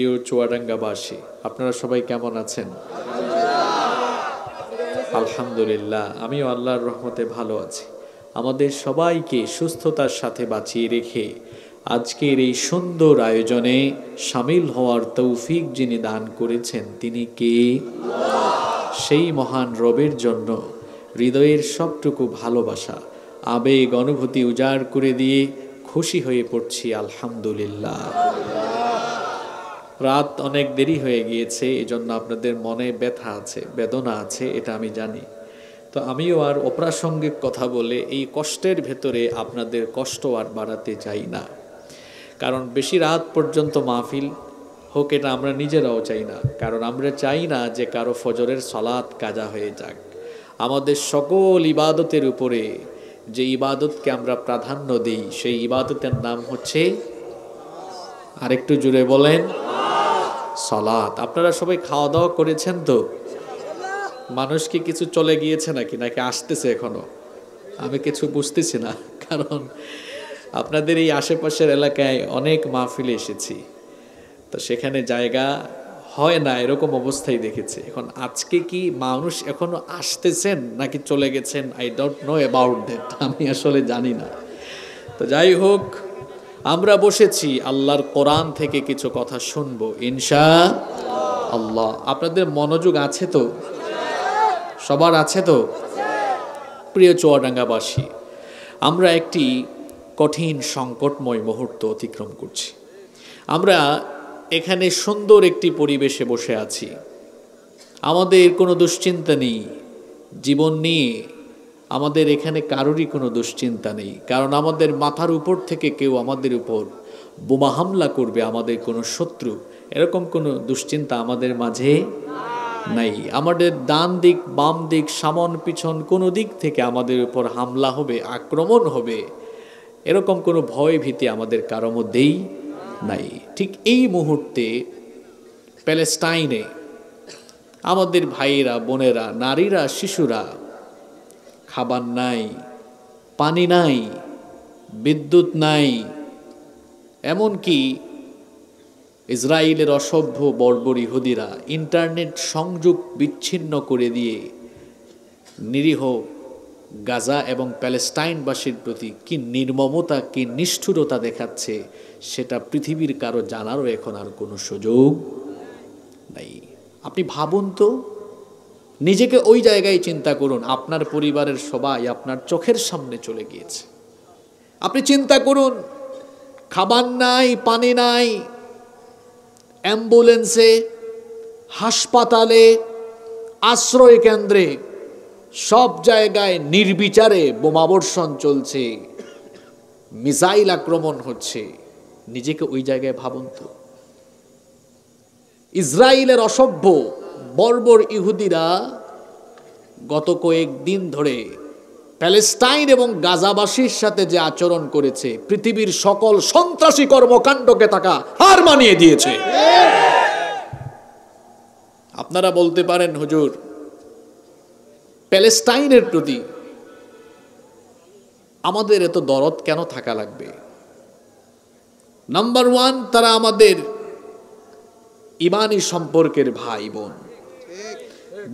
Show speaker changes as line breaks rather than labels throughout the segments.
প্রিয় চুয়াডাঙ্গাবাসী, আপনারা সবাই কেমন আছেন? আলহামদুলিল্লাহ, আমিও আল্লাহর রহমতে ভালো আছি। আমাদের সবাইকে সুস্থতার সাথে বাঁচিয়ে রেখে আজকের এই সুন্দর আয়োজনে শামিল হওয়ার তৌফিক যিনি দান করেছেন তিনি কে? সেই মহান রবের জন্য হৃদয়ের সবটুকু ভালোবাসা, আবেগ, অনুভূতি উজাড় করে দিয়ে খুশি হয়ে পড়ছি আলহামদুলিল্লাহ। রাত অনেক দেরি হয়ে গিয়েছে, এজন্য আপনাদের মনে ব্যথা আছে, বেদনা আছে, এটা আমি জানি। তো আমিও আর অপ্রাসঙ্গিক কথা বলে এই কষ্টের ভেতরে আপনাদের কষ্ট আর বাড়াতে চাই না। কারণ বেশি রাত পর্যন্ত মাহফিল হোক এটা আমরা নিজেরাও চাই না। কারণ আমরা চাই না যে কারো ফজরের সালাত কাজা হয়ে যাক। আমাদের সকল ইবাদতের উপরে যে ইবাদতকে আমরা প্রাধান্য দিই সেই ইবাদতের নাম হচ্ছে, আরেকটু জুড়ে বলেন, সালাত। আপনারা সবাই খাওয়া দাওয়া করেছেন তো? মানুষ কি কিছু চলে গিয়েছে নাকি নাকি আসতেছে এখনো? আমি কিছু বুঝতেছি না, কারণ আপনাদের এই আশেপাশের এলাকায় অনেক মাহফিলে এসেছি, তো সেখানে জায়গা হয় না, এরকম অবস্থায় দেখেছি। এখন আজকে কি মানুষ এখনো আসতেছেন নাকি চলে গেছেন, I don't know about that, আমি আসলে জানি না। তো যাই হোক, আমরা বসেছি আল্লাহর কোরআন থেকে কিছু কথা শুনবো ইনশাআল্লাহ। আপনাদের মনোযোগ আছে তো? সবার আছে তো? প্রিয় চুয়াডাঙ্গাবাসী, আমরা একটি কঠিন সংকটময় মুহূর্ত অতিক্রম করছি। আমরা এখানে সুন্দর একটি পরিবেশে বসে আছি, আমাদের কোনো দুশ্চিন্তা নেই জীবন নিয়ে, আমাদের এখানে কারোরই কোনো দুশ্চিন্তা নেই। কারণ আমাদের মাথার উপর থেকে কেউ আমাদের উপর বোমা হামলা করবে, আমাদের কোনো শত্রু, এরকম কোনো দুশ্চিন্তা আমাদের মাঝে নাই। আমাদের ডান দিক, বাম দিক, সামন পিছন কোনো দিক থেকে আমাদের উপর হামলা হবে, আক্রমণ হবে, এরকম কোনো ভয় ভীতি আমাদের কারো মধ্যেই নাই। ঠিক এই মুহূর্তে প্যালেস্টাইনে আমাদের ভাইয়েরা, বোনেরা, নারীরা, শিশুরা খাবার নাই, পানি নাই, বিদ্যুৎ নাই, এমনকি ইসরায়েলের অসভ্য বর্বর ইহুদিরা ইন্টারনেট সংযোগ বিচ্ছিন্ন করে দিয়ে নিরীহ গাজা এবং প্যালেস্টাইনবাসীর প্রতি কি নির্মমতা, কি নিষ্ঠুরতা দেখাচ্ছে, সেটা পৃথিবীর কারো জানারও এখন আর কোনো সুযোগ নাই। আপনি ভাবুন তো, নিজেকে ওই জায়গায় চিন্তা করুন, আপনার পরিবারের সবাই আপনার চোখের সামনে চলে গিয়েছে। আপনি চিন্তা করুন, খাবার নাই, পানি নাই, অ্যাম্বুলেন্সে, হাসপাতালে, আশ্রয় কেন্দ্রে, সব জায়গায় নির্বিচারে বোমাবর্ষণ চলছে, মিসাইল আক্রমণ হচ্ছে। নিজেকে ওই জায়গায় ভাবুন তো। ইসরায়েলের অসভ্য বর্বর ইহুদিরা গত কয়েকদিন ধরে প্যালেস্টাইন এবং গাজাবাসীর সাথে যে আচরণ করেছে, পৃথিবীর সকল সন্ত্রাসী কর্মকাণ্ডকে তারা হার মানিয়ে দিয়েছে। আপনারা বলতে পারেন, হুজুর, প্যালেস্টাইনের প্রতি আমাদের এত দরদ কেন থাকা লাগবে? নাম্বার ওয়ান, তারা আমাদের ইমানি সম্পর্কের ভাই বোন।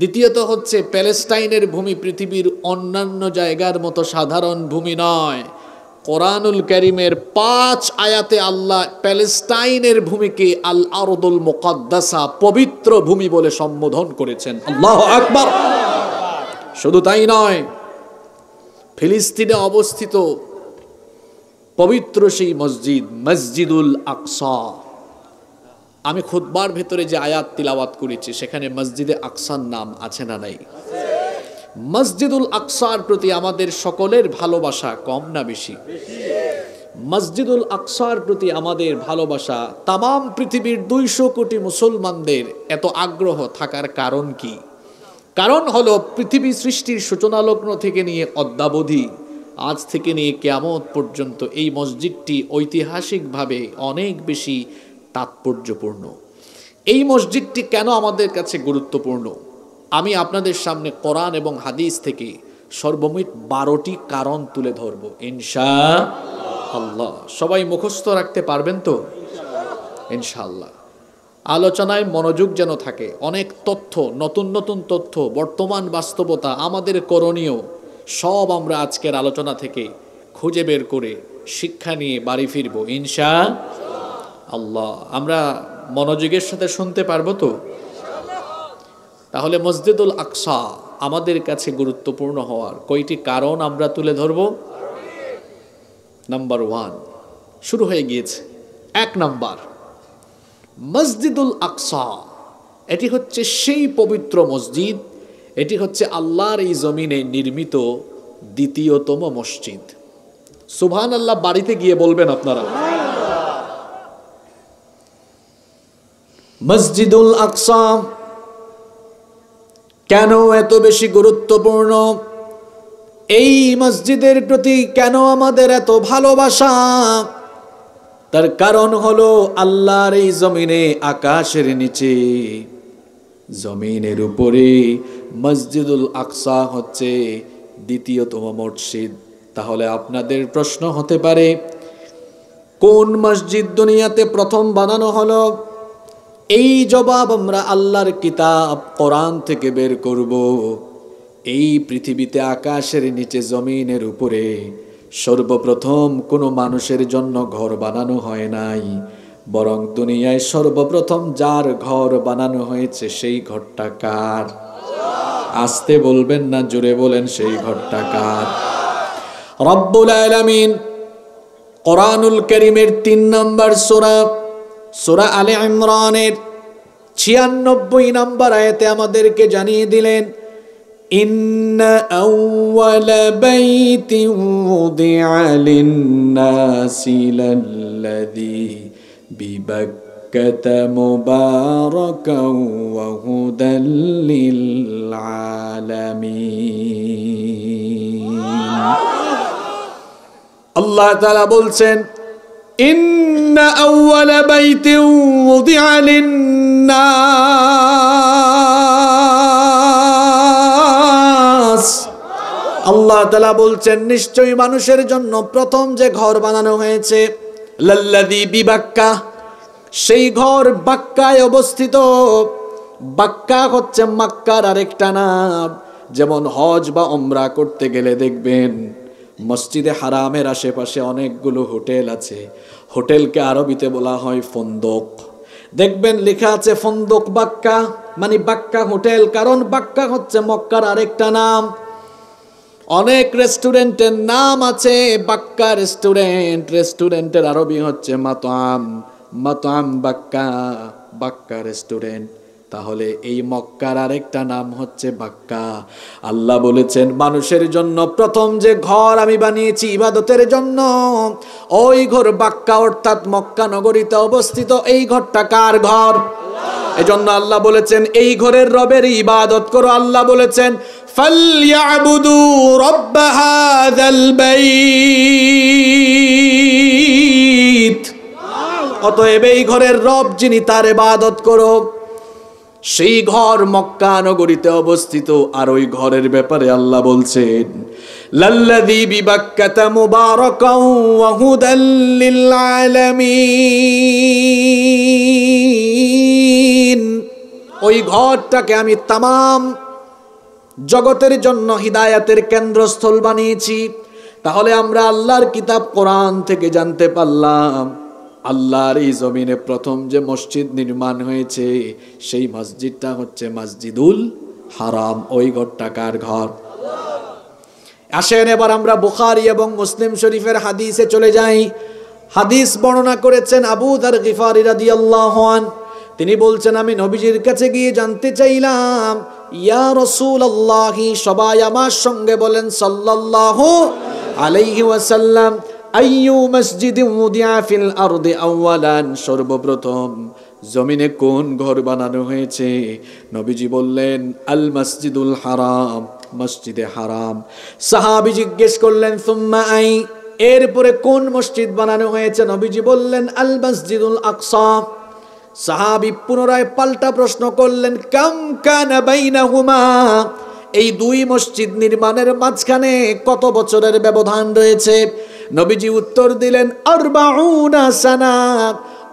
দ্বিতীয়ত হচ্ছে, প্যালেস্টাইনের ভূমি পৃথিবীর অন্যান্য জায়গার মতো সাধারণ ভূমি নয়। কোরআনুল কারীমের 5 আয়াতে আল্লাহ প্যালেস্টাইনের ভূমিকে আল আরদুল মুকাদ্দাসা, পবিত্র ভূমি বলে সম্বোধন করেছেন। আল্লাহু আকবার। শুধু তাই নয়, ফিলিস্তিনে অবস্থিত পবিত্র সেই মসজিদ, মসজিদুল আকসা, আমি খুতবার ভেতরে যে আয়াত তিলাওয়াত করেছি সেখানে মসজিদে আকসার নাম আছে না নাই? মসজিদুল আকসার প্রতি আমাদের সকলের ভালোবাসা কম না বেশি? মসজিদুল আকসার প্রতি আমাদের ভালোবাসা, তামাম পৃথিবীর 200 কোটি মুসলমানদের এত আগ্রহ থাকার কারণ কি? কারণ হলো, পৃথিবী সৃষ্টির সূচনা লগ্ন থেকে নিয়ে অদ্যাবধি, আজ থেকে নিয়ে কিয়ামত পর্যন্ত এই মসজিদটি ঐতিহাসিকভাবে অনেক বেশি তাৎপর্যপূর্ণ। এই মসজিদটি কেন আমাদের কাছে গুরুত্বপূর্ণ, আমি আপনাদের সামনে কোরআন এবং হাদিস থেকে সর্বমোট 12টি কারণ তুলে ধরব ইনশাআল্লাহ। সবাই মুখস্থ রাখতে পারবেন তো? ইনশাআল্লাহ। আলোচনায় মনোযোগ যেন থাকে। অনেক তথ্য, নতুন নতুন তথ্য, বর্তমান বাস্তবতা, আমাদের করণীয় সব আমরা আজকের আলোচনা থেকে খুঁজে বের করে শিক্ষা নিয়ে বাড়ি ফিরব ইনশা আল্লাহ। আমরা মনোযোগের সাথে শুনতে পারবো তো? তাহলে মসজিদুল আকসা আমাদের কাছে গুরুত্বপূর্ণ হওয়ার কয়টি কারণ আমরা তুলে ধরব। নাম্বার 1 শুরু হয়ে গিয়েছে। 1 নাম্বার, মসজিদুল আকসা এটি হচ্ছে সেই পবিত্র মসজিদ, এটি হচ্ছে আল্লাহর এই জমিনে নির্মিত দ্বিতীয়তম মসজিদ। সুবহানাল্লাহ বাড়িতে গিয়ে বলবেন আপনারা। মসজিদুল আকসা কেন এত বেশি গুরুত্বপূর্ণ? এই মসজিদের প্রতি কেন আমাদের এত ভালোবাসা? তার কারণ হলো আল্লাহর এই জমিনে, আকাশের নিচে, জমিনের উপরে মসজিদুল আকসা হচ্ছে দ্বিতীয়তম মসজিদ। তাহলে আপনাদের প্রশ্ন হতে পারে, কোন মসজিদ দুনিয়াতে প্রথম বানানো হলো? এই জবাব আমরা আল্লাহর কিতাব কোরআন থেকে বের করব। এই পৃথিবীতে আকাশের নিচে জমিনের উপরে সর্বপ্রথম কোনো মানুষের জন্য ঘর বানানো হয় নাই, বরং দুনিয়ায় সর্বপ্রথম যার ঘর বানানো হয়েছে সেই ঘরটা কার? আস্তে বলবেন না, জোরে বলেন, সেই ঘরটা কার? রব্বুল আলামিন কোরআনুল কারীমের 3 নম্বর সূরা, সূরা আলে ইমরানের 96 নম্বর আয়াতে আমাদেরকে জানিয়ে দিলেন, ইন্না আউওয়ালা বাইতিন উদিআ লিন-নাসি লাল্লাযী বিবাক্কাতা মুবারাকান ওয়া হুদাল লিল-আলামিন। আল্লাহ তাআলা বলছেন, ইন্না আউওয়ালা বাইতিন উদিআ লিন-নাস। আল্লাহ তাআলা বলছেন, নিশ্চয়ই মানুষের জন্য প্রথম যে ঘর বানানো হয়েছে, লাল্লাযী বিবাক্কা, সেই ঘর বাক্কায় অবস্থিত। বাক্কা হচ্ছে মক্কার আরেকটা নাম। যেমন হজ বা উমরা করতে গেলে দেখবেন মসজিদে হারামের আশেপাশে অনেকগুলো হোটেল আছে, হোটেলকে আরবিতে বলা হয় ফন্দক। দেখবেন লেখা আছে ফন্দক বাক্কা, মানে বাক্কা হোটেল, কারণ বাক্কা হচ্ছে মক্কার আরেকটা নাম। অনেক রেস্টুরেন্টের নাম আছে বাক্কা রেস্টুরেন্ট, রেস্টুরেন্টের আরবি হচ্ছে মাতআম, মাতআম বাক্কা, বাক্কা রেস্টুরেন্ট। তাহলে এই মক্কার আরেকটা নাম হচ্ছে বাক্কা। আল্লাহ বলেছেন, মানুষের জন্য প্রথম যে ঘর আমি বানিয়েছি ইবাদতের জন্য, ওই ঘর বাক্কা, অর্থাৎ মক্কা নগরীতে অবস্থিত। এই ঘরটা কার ঘর? এজন্য আল্লাহ বলেছেন, এই ঘরের রবের ইবাদত করো। আল্লাহ বলেছেন, ফালইয়াবুদু রাব্ব হাযাল বাইত। অতএব এই ঘরের রব যিনি, তার ইবাদত করো। সেই ঘর মক্কা নগরীতে অবস্থিত। আর ওই ঘরের ব্যাপারে আল্লাহ বলছেন, লাল্লাযী বিবাক্কাতা মুবারাকান ওয়া হুদাল লিল-আলামিন। ওই ঘরটাকে আমি তামাম জগতের জন্য হিদায়াতের কেন্দ্রস্থল বানিয়েছি। তাহলে আমরা আল্লাহর কিতাব কোরআন থেকে জানতে পারলাম, আল্লাহর এই জমিনে প্রথম যে মসজিদ নির্মাণ হয়েছে সেই মসজিদটা হচ্ছে মসজিদুল হারাম। ওই ঘরটা কার ঘর? আসেন এবার আমরা বুখারী এবং মুসলিম শরীফের হাদিসে চলে যাই। হাদিস বর্ণনা করেছেন আবু যার গিফারী রাদিয়াল্লাহু আনহু। তিনি বলছেন, আমি নবীজির কাছে গিয়ে জানতে চাইলাম, ইয়া রাসূলুল্লাহ, সবাই আমার সঙ্গে বলেন সাল্লাল্লাহু আলাইহি ওয়াসাল্লাম, আইয়ু মসজিদিন উদিআ ফিল আরদি আওয়ালান, সর্বপ্রথম জমিনে কোন ঘর বানানো হয়েছে? নবীজি বললেন, আল মসজিদুল হারাম, মসজিদে হারাম। সাহাবী জিজ্ঞেস করলেন, সুম্মা আই, এরপরে কোন মসজিদ বানানো হয়েছে? নবীজি বললেন, আল মসজিদুল আকসা। সাহাবী পুনরায় পাল্টা প্রশ্ন করলেন, কাম কানা বাইনাহুমা, এই দুই মসজিদ নির্মাণের মাঝখানে কত বছরের ব্যবধান রয়েছে? নবীজি উত্তর দিলেন, 40 সানা,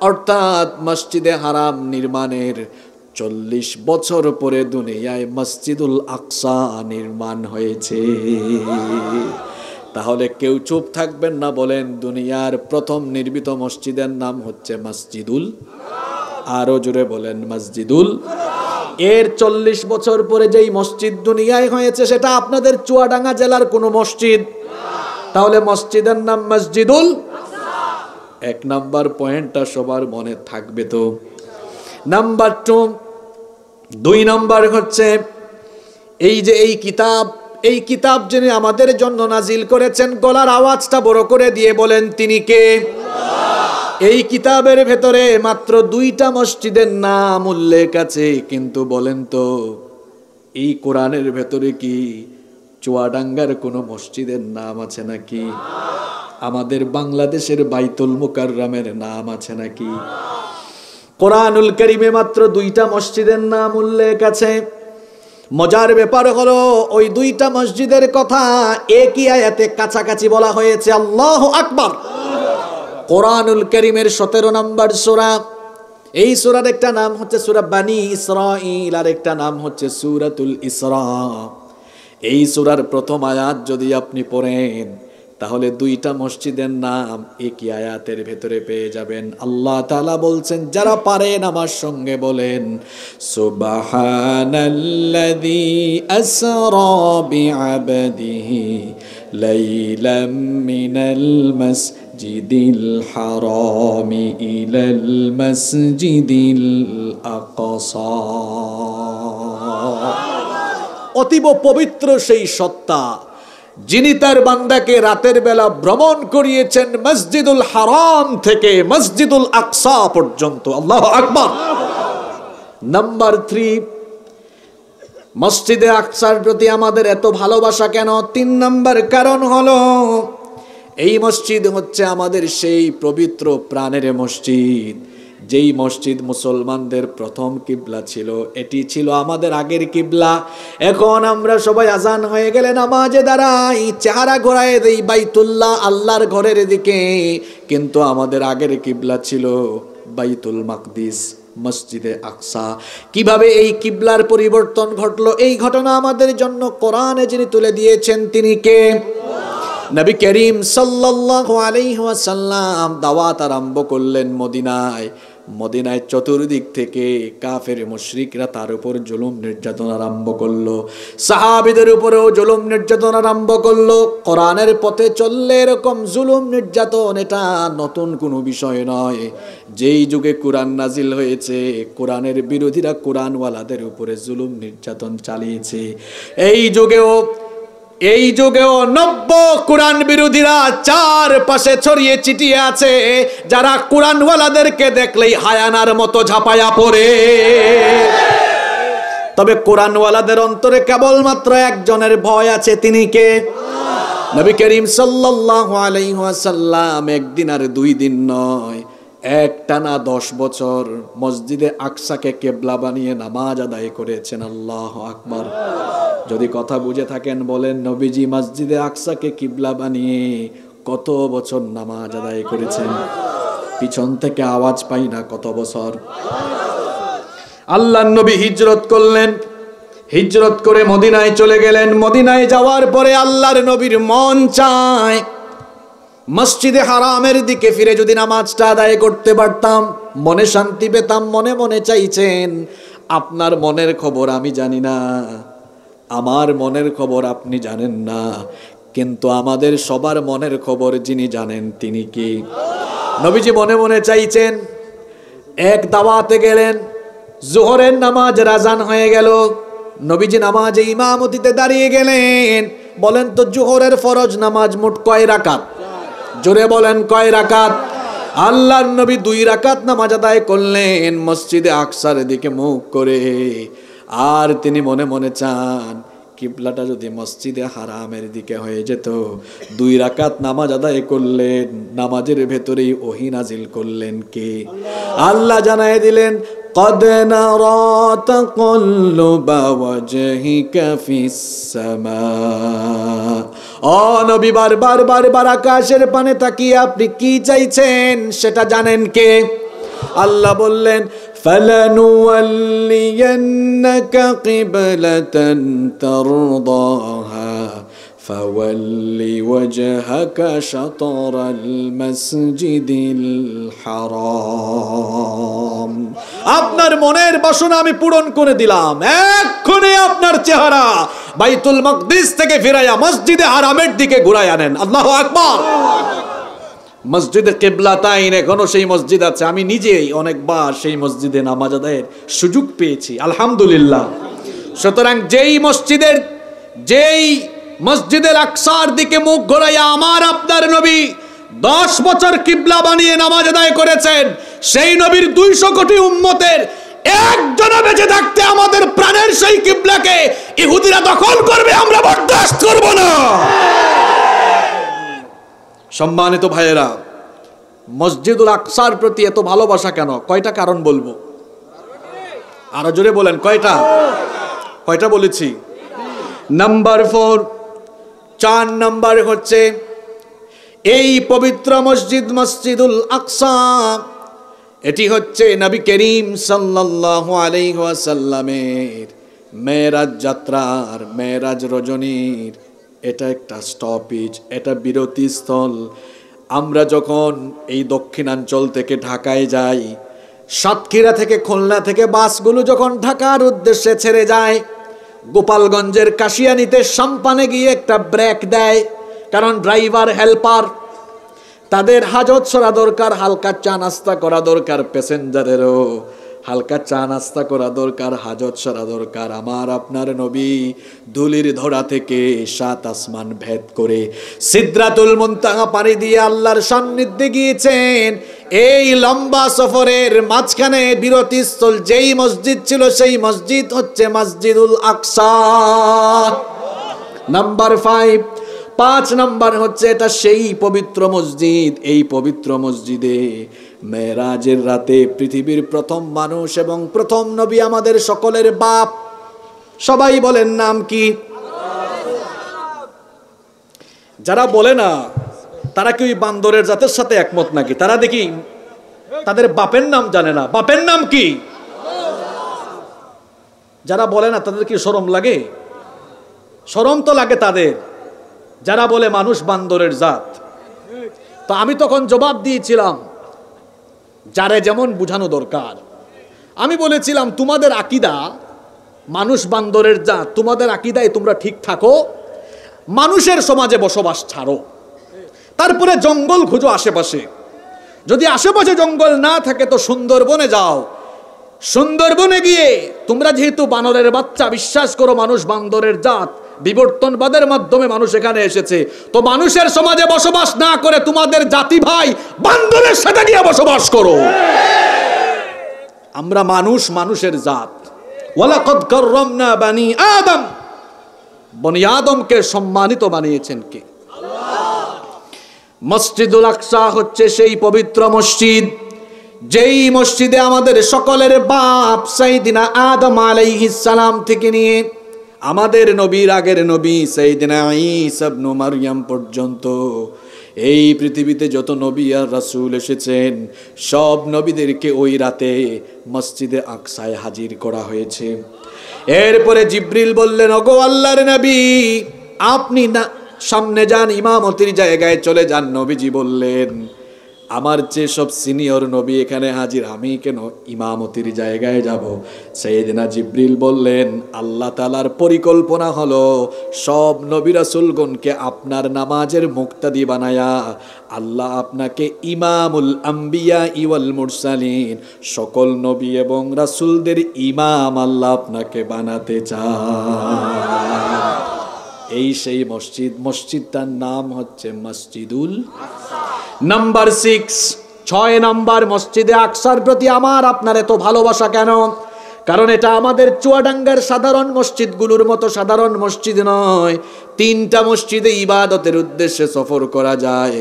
অর্থাৎ মসজিদে হারাম নির্মাণের 40 বছর পরে দুনিয়ায় মসজিদুল আকসা নির্মাণ হয়েছে। তাহলে কেউ চুপ থাকবেন না, বলেন দুনিয়ার প্রথম নির্মিত মসজিদের নাম হচ্ছে মসজিদুল, আরো জোরে বলেন মসজিদুল। এর 40 বছর পরে যেই মসজিদ দুনিয়ায় হয়েছে সেটা আপনাদের চুয়াডাঙ্গা জেলার কোনো মসজিদ, তাহলে মসজিদের নাম মসজিদুল। এক নাম্বার পয়েন্টটা সবার মনে থাকবে তো। নাম্বার 2 নাম্বার হচ্ছে এই যে এই কিতাব যিনি আমাদের জন্য নাজিল করেছেন, গলার আওয়াজটা বড় করে দিয়ে বলেন তিনি কে? এই কিতাবের ভেতরে মাত্র 2টা মসজিদের নাম উল্লেখ আছে, কিন্তু বলেন তো এই কোরআনের ভেতরে কি চুয়াডাঙ্গার কোনো মসজিদের নাম আছে নাকি? আমাদের বাংলাদেশের বাইতুল মুকাররমের নাম আছে নাকি? কোরআনুল কারীমে মাত্র 2টা মসজিদের নাম উল্লেখ আছে। মজার ব্যাপার হলো ওই 2টা মসজিদের কথা একই আয়াতে কাছাকাছি বলা হয়েছে। আল্লাহু আকবার। কোরআনুল কারীমের 17 নম্বর সূরা, এই সূরার একটা নাম হচ্ছে সূরা বানী ইসরাঈল, আর একটা নাম হচ্ছে সূরাতুল ইসরা। এই সূরার প্রথম আয়াত যদি আপনি পড়েন তাহলে 2টা মসজিদের নাম একই আয়াতের ভেতরে পেয়ে যাবেন। আল্লাহ তাআলা বলছেন, যারা পারেন আমার সঙ্গে বলেন সুবহানাল্লাযী আসরা বিআবদিহি লাইলাম মিনাল মাসজিদিল হারামি ইলাল মাসজিদিল আকসা। অতীব পবিত্র সেই সত্তা যিনি তার বান্দাকে রাতের বেলা ভ্রমণ করিয়েছেন মসজিদুল হারাম থেকে মসজিদুল আকসা পর্যন্ত। আল্লাহু আকবার। নাম্বার 3, মসজিদে আকসার প্রতি আমাদের এত ভালোবাসা কেন? 3 নাম্বার কারণ হলো এই মসজিদ হচ্ছে আমাদের সেই পবিত্র প্রাণের মসজিদ, যেই মসজিদ মুসলমানদের প্রথম কিবলা ছিল। এটি ছিল আমাদের আগের কিবলা। এখন আমরা সবাই আজান হয়ে গেলে নামাজে দাঁড়াই, চেহারা ঘোরায় দেই বাইতুল্লাহ, আল্লাহর ঘরের দিকে, কিন্তু আমাদের আগের কিবলা ছিল বাইতুল মাকদিস, মসজিদে আকসা। কিভাবে এই কিবলার পরিবর্তন ঘটলো, এই ঘটনা আমাদের জন্য কোরআনে যিনি তুলে দিয়েছেন তিনি কে? নবী করিম সাল্লাল্লাহু আলাইহি ওয়াসাল্লাম দাওয়াত আরম্ভ করলেন মদিনায়। মদিনায় চতুর্দিক থেকে কাফের মুশরিকরা তার উপর জুলুম নির্যাতন আরম্ভ করলো, সাহাবীদের উপরেও জুলুম নির্যাতন আরম্ভ করলো। কোরআনের পথে চললে এরকম জুলুম নির্যাতন এটা নতুন কোনো বিষয় নয়। যেই যুগে কোরআন নাজিল হয়েছে, কোরআনের বিরোধীরা কোরআনওয়ালাদের উপরে জুলুম নির্যাতন চালিয়েছে। এই যুগেও নব্য কোরআন বিরোধীরা চারপাশে ছড়িয়ে ছিটিয়ে আছে, যারা কোরআনওয়ালাদেরকে দেখলেই হায়ানার মতো ঝাঁপায়া পড়ে। তবে কোরআনওয়ালাদের অন্তরে কেবলমাত্র একজনের ভয় আছে, তিনি কে? নবী করিম সাল্লাল্লাহু আলাইহি ওয়াসাল্লাম একদিন আর 2 দিন নয়, একটানা 10 বছর মসজিদে আকসাকে কিবলা বানিয়ে নামাজ আদায় করেছেন। আল্লাহু আকবার। যদি কথা বুঝে থাকেন বলেন, নবীজি মসজিদে আকসাকে কিবলা বানিয়ে কত বছর নামাজ আদায় করেছেন? পিছন থেকে আওয়াজ পাই না, কত বছর? আল্লাহর নবী হিজরত করলেন, হিজরত করে মদিনায় চলে গেলেন। মদিনায় যাওয়ার পরে আল্লাহর নবীর মন চায় মসজিদে হারামের দিকে ফিরে যদি নামাজটা আদায় করতে পারতাম, মনে শান্তি পেতাম। মনে মনে চাইছেন। আপনার মনের খবর আমি জানি না, আমার মনের খবর আপনি জানেন না, কিন্তু আমাদের সবার মনের খবর যিনি জানেন তিনি কি? নবীজি মনে মনে চাইছেন। এক দাওয়াতে গেলেন, জোহরের নামাজ আযান হয়ে গেল। নবীজি নামাজে ইমামতিতে দাঁড়িয়ে গেলেন। বলেন তো জোহরের ফরজ নামাজ মোট কয় রাকাত? জোরে বলেন কয় রাকাত? আল্লাহর নবী 2 রাকাত নামাজ আদায় করলেন মসজিদে আকসার দিকে মুখ করে। আর তিনি মনে মনে চান কিবলাটা যদি মসজিদে হারামের দিকে হয়ে যেত। 2 রাকাত নামাজ আদায় করলেন, নামাজের ভেতরেই ওহী নাজিল করলেন কে? আল্লাহ জানায় দিলেন, قد نرى تقلب وجهك في السماء। ও নবী বারবার আকাশের পানে তাকিয়ে আপনি কি চাইছেন সেটা জানেন কে?
আল্লাহ বললেন ফালানুওয়াল্লিয়ান্নাকা কিবলাতান তারদাহা ফাওয়াল্লি ওয়াজহাকা শাতরাল মাসজিদিল হারাম। আপনার মনের বাসনা আমি পূরণ করে দিলাম, এক্ষুনি আপনার চেহারা বাইতুল মাকদিস থেকে ফিরাইয়া মসজিদে হারামের দিকে ঘুরাই আনেন। আল্লাহু আকবার। মসজিদে কিবলাতাইন এখনো সেই মসজিদ আছে, আমি নিজেই অনেকবার সেই মসজিদে নামাজ আদায়ের সুযোগ পেয়েছি, আলহামদুলিল্লাহ। সুতরাং যেই মসজিদের আকসার দিকে মুখ ঘোরাইয়া আমার আপনার নবী 10 বছর কিবলা বানিয়ে নামাজ আদায় করেছেন, সেই নবীর 200 কোটি উম্মতের একজনও বেঁচে থাকতে আমাদের প্রাণের সেই কিবলাকে ইহুদিরা দখল করবে, আমরা বরদাস্ত করব না। সম্মানিত ভাইয়েরা, মসজিদুল আকসার প্রতি এত ভালোবাসা কেন? কয়টা কারণ বলবো, আরো জোরে বলেন। কয়টা বলেছি? নাম্বার 4, 4 নাম্বার হচ্ছে এই পবিত্র মসজিদুল আকসা, এটি হচ্ছে নবী করিম সাল্লাল্লাহু আলাইহি ওয়াসাল্লামের মেরাজ যাত্রার, মেরাজ রজনীর এটা একটা স্টপেজ, এটা বিরতিস্থল। আমরা যখন এই দক্ষিণাঞ্চল থেকে ঢাকায় যাই, সাতক্ষীরা থেকে খুলনা থেকে বাসগুলো যখন ঢাকার উদ্দেশ্যে ছেড়ে যায়, গোপালগঞ্জের কাশিয়ানীতে সাম্পানে গিয়ে একটা ব্রেক দেয়, কারণ ড্রাইভার হেল্পার তাদের হাজত সরা দরকার, হালকা চা নাস্তা করা দরকার, প্যাসেঞ্জারেরও হালকা চা নাস্তা করা দরকার, হাজত সরা দরকার। আমার আপনার নবী ধুলির ধরা থেকে 7 আসমান ভেদ করে সিদরাতুল মুনতাহা পাড়ি দিয়ে আল্লাহর সান্নিধ্যে গিয়েছেন। এই লম্বা সফরের মাঝখানে বিরতিস্থল যেই মসজিদ ছিল, সেই মসজিদ হচ্ছে মসজিদুল আকসা। নাম্বার 5 নাম্বার হচ্ছে এটা সেই পবিত্র মসজিদ, এই পবিত্র মসজিদে মেরাজের রাতে পৃথিবীর প্রথম মানুষ এবং প্রথম নবী আমাদের সকলের বাপ, সবাই বলেন নাম কি? যারা বলে না তারা কি ওই বান্দরের জাতের সাথে একমত নাকি? তারা দেখি তাদের বাপের নাম জানে না। বাপের নাম কি? যারা বলে না তাদের কি শরম লাগে? শরম তো লাগে তাদের যারা বলে মানুষ বান্দরের জাত। তো আমি তখন জবাব দিয়েছিলাম, যারে যেমন বুঝানো দরকার। আমি বলেছিলাম, তোমাদের আকীদা মানুষ বান্দরের জাত, তোমাদের আকীদায় তোমরা ঠিক থাকো, মানুষের সমাজে বসবাস ছাড়ো, তারপরে জঙ্গল খুঁজো আশেপাশে। যদি আশেপাশে জঙ্গল না থাকে তো সুন্দরবনে যাও। সুন্দরবনে গিয়ে তোমরা যেহেতু বানরের বাচ্চা বিশ্বাস করো মানুষ বান্দরের জাত, বিবর্তনবাদের মাধ্যমে মানুষ এখানে এসেছে, তো মানুষের সমাজে বসবাস না করে তোমাদের জাতি ভাই বান্দরের সাথে গিয়ে বসবাস করো। আমরা মানুষ, মানুষের জাত। ওয়ালাকাদ কাররামনা বানি আদম, বনি আদমকে সম্মানিত বানিয়েছেন কে? আল্লাহ। মসজিদুল আকসা হচ্ছে সেই পবিত্র মসজিদ, যেই মসজিদে আমাদের সকলের বাপ সাইয়্যিদিনা আদম আলাইহিস সালাম থেকে নিয়ে আমাদের নবীর আগের নবী সাইয়্যিদিনা ঈসা ইবনে মারইয়াম পর্যন্ত এই পৃথিবীতে যত নবী আর রাসূল এসেছেন, সব নবীদেরকে ওই রাতে মসজিদে আকসায় হাজির করা হয়েছে। এরপরে জিবরিল বললেন, ওগো আল্লাহর নবী, আপনি না সামনে যান, ইমামতির জায়গায় চলে যান। নবীজি বললেন, আমার চেয়ে সব সিনিয়র নবী এখানে হাজির, আমি কেন ইমামতির জায়গায় যাব? সাইয়েদনা জিবরিল বললেন, আল্লাহ তাআলার পরিকল্পনা হলো সব নবী রাসূলগণকে আপনার নামাজের মুক্তাদি বানায়া আল্লাহ আপনাকে ইমামুল আম্বিয়া ওয়াল মুরসালিন, সকল নবী এবং রাসূলদের ইমাম আল্লাহ আপনাকে বানাতে চায়। এই সেই মসজিদ, মসজিদটার নাম হচ্ছে মসজিদুল আকসা। নাম্বার 6 নাম্বার, মসজিদে আকসার প্রতি আমার আপনার এত ভালোবাসা কেন? কারণ এটা আমাদের চুয়াডাঙ্গার সাধারণ মসজিদগুলোর মতো সাধারণ মসজিদ নয়। 3টা মসজিদে ইবাদতের উদ্দেশ্যে সফর করা যায়।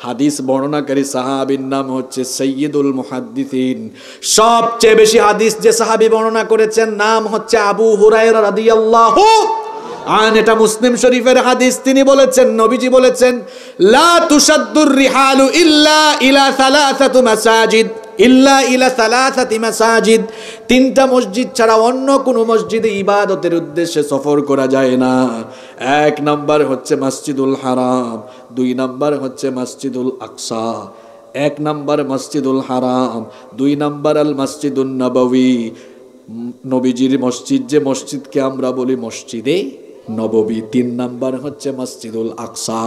হাদিস বর্ণনাকারী সাহাবীর নাম হচ্ছে সাইয়্যিদুল মুহাদ্দিসিন। সবচেয়ে বেশি হাদিস যে সাহাবী বর্ণনা করেছেন নাম হচ্ছে আবু হুরায়রা রাদিয়াল্লাহু আন, এটা মুসলিম শরীফের হাদিস। তিনি বলেছেন, নবীজি বলেছেন, লা তুশাদ্দুর রিহালু ইল্লা ইলা সালাসাতু মাসাজিদ, ইল্লা ইলা সালাসাতি মাসাজিদ, তিনটা মসজিদ ছাড়া অন্য কোনো মসজিদে ইবাদতের উদ্দেশ্যে সফর করা যায় না। এক নাম্বার হচ্ছে মসজিদুল হারাম, দুই নাম্বার হচ্ছে মসজিদুল আকসা। এক নাম্বার মসজিদুল হারাম, দুই নাম্বার আল মসজিদুন নববী, নবীজির মসজিদ, যে মসজিদকে আমরা বলি মসজিদে নববী। তিন নাম্বার হচ্ছে মসজিদুল আকসা।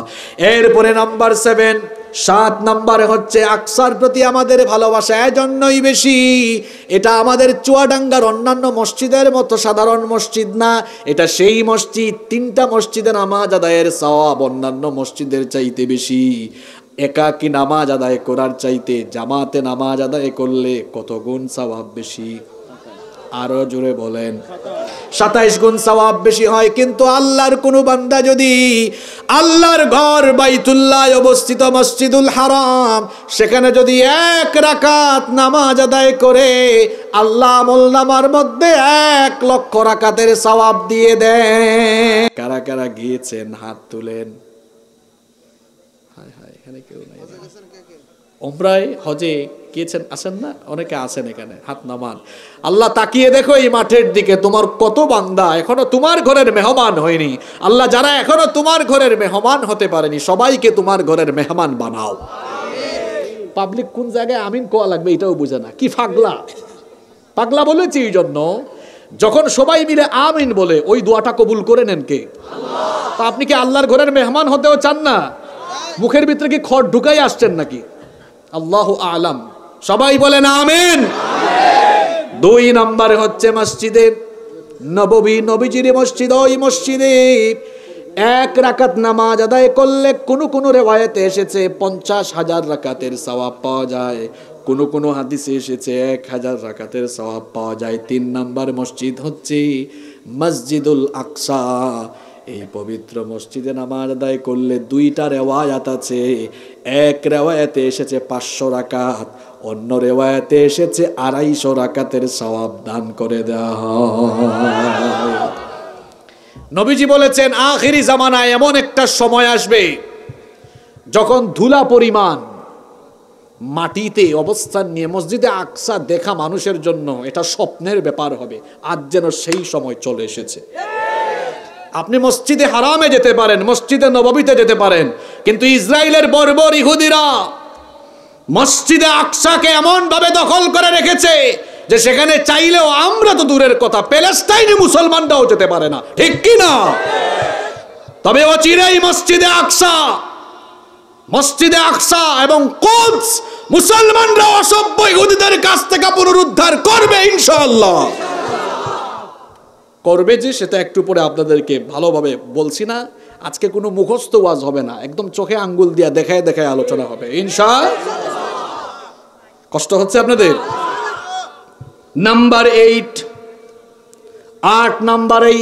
এরপরে নাম্বার 7, 7 নাম্বার হচ্ছে আকসার প্রতি আমাদের ভালোবাসা এজন্যই বেশি, এটা আমাদের চুয়াডাঙ্গার অন্যান্য মসজিদের মতো সাধারণ মসজিদ না, এটা সেই মসজিদ, তিনটা মসজিদে নামাজ আদায়ের সওয়াব অন্যান্য মসজিদের চাইতে বেশি। একাকী নামাজ আদায় করার চাইতে জামাতে নামাজ আদায় করলে কত গুণ সওয়াব বেশি? আরো জোরে বলেন। 27 গুণ সওয়াব বেশি হয়। কিন্তু আল্লাহর কোন বান্দা যদি আল্লাহর ঘর বাইতুল্লাহ অবস্থিত মসজিদুল হারাম, সেখানে যদি 1 রাকাত নামাজ আদায় করে, আল্লাহ আমলনামার মধ্যে 1 লক্ষ রাকাতের সওয়াব দিয়ে দেন। কারা কারা গিয়েছেন হাত তুলেন। হায় হায়, এখানে কেউ নাই। উমরায় হজে গিয়েছেন, আসেন না? অনেকে আছেন এখানে, হাত নামান। আল্লাহ তাকিয়ে দেখো এই মাঠের দিকে, তোমার কত বান্দা এখনো তোমার ঘরের মেহমান হয়নি। আল্লাহ যারা এখনো তোমার ঘরের মেহমান হতে পারেনি, সবাইকে তোমার ঘরের মেহমান বানাও। পাবলিক কোন জায়গায় আমিন কোয়া লাগবে এটাও বুঝে না, কি পাগলা। পাগলা বলেছি এই জন্য, যখন সবাই মিলে আমিন বলে ওই দোয়াটা কবুল করে নেন কে? আল্লাহ। তা আপনি কি আল্লাহর ঘরের মেহমান হতেও চান না? মুখের ভিতরে কি খড় ঢুকাই আসছেন নাকি? আল্লাহু আলাম। সবাই বলেন আমিন। 2 নম্বরে হচ্ছে মসজিদে নববী, নবীজির মসজিদ। ওই মসজিদে 1 রাকাত নামাজ আদায় করলে কোন কোন রিওয়ায়াতে এসেছে 50,000 রাকাতের সওয়াব পাওয়া যায়, কোন কোন হাদিসে এসেছে 1000 রাকাতের সওয়াব পাওয়া যায়। 3 নম্বর মসজিদ হচ্ছে মসজিদুল আকসা। এই পবিত্র মসজিদে নামাজ আদায় করলে 2টা রিওয়ায়াত আছে। এক রিওয়ায়াতে এসেছে 500 রাকাত, অন্য রিওয়ায়াতে এসেছে 250 রাকাতের সওয়াব দান করে দেওয়া হয়। নবীজি বলেছেন আখিরি জামানায় এমন একটা সময় আসবে যখন ধুলা পরিমাণ মাটিতে অবস্থান নিয়ে মসজিদে আকসা দেখা মানুষের জন্য এটা স্বপ্নের ব্যাপার হবে। আজ যেন সেই সময় চলে এসেছে। আপনি মসজিদে হারামে যেতে পারেন, মসজিদে নববীতে যেতে পারেন, কিন্তু ইসরায়েলের বর্বর ইহুদিরা মসজিদে আকসাকে এমন ভাবে দখল করে রেখেছে যে সেখানে চাইলেও, আমরা তো দূরের কথা, প্যালেস্টাইনে মুসলমানরাও যেতে পারে না, ঠিক কি না? তবে অচিরেই মসজিদে আকসা এবং কুদস মুসলমানরা অসভ্য ইহুদিদের কাছ থেকে পুনরুদ্ধার করবে ইনশাআল্লাহ। করবে যে সেটা একটু পরে আপনাদেরকে ভালোভাবে বলছি না। আজকে কোনো মুখস্থ ওয়াজ হবে না, একদম চোখে আঙ্গুল দিয়া দেখায় দেখায় আলোচনা হবে ইনশাআল্লাহ। কষ্ট হচ্ছে আপনাদের? নাম্বার 8 নাম্বার এই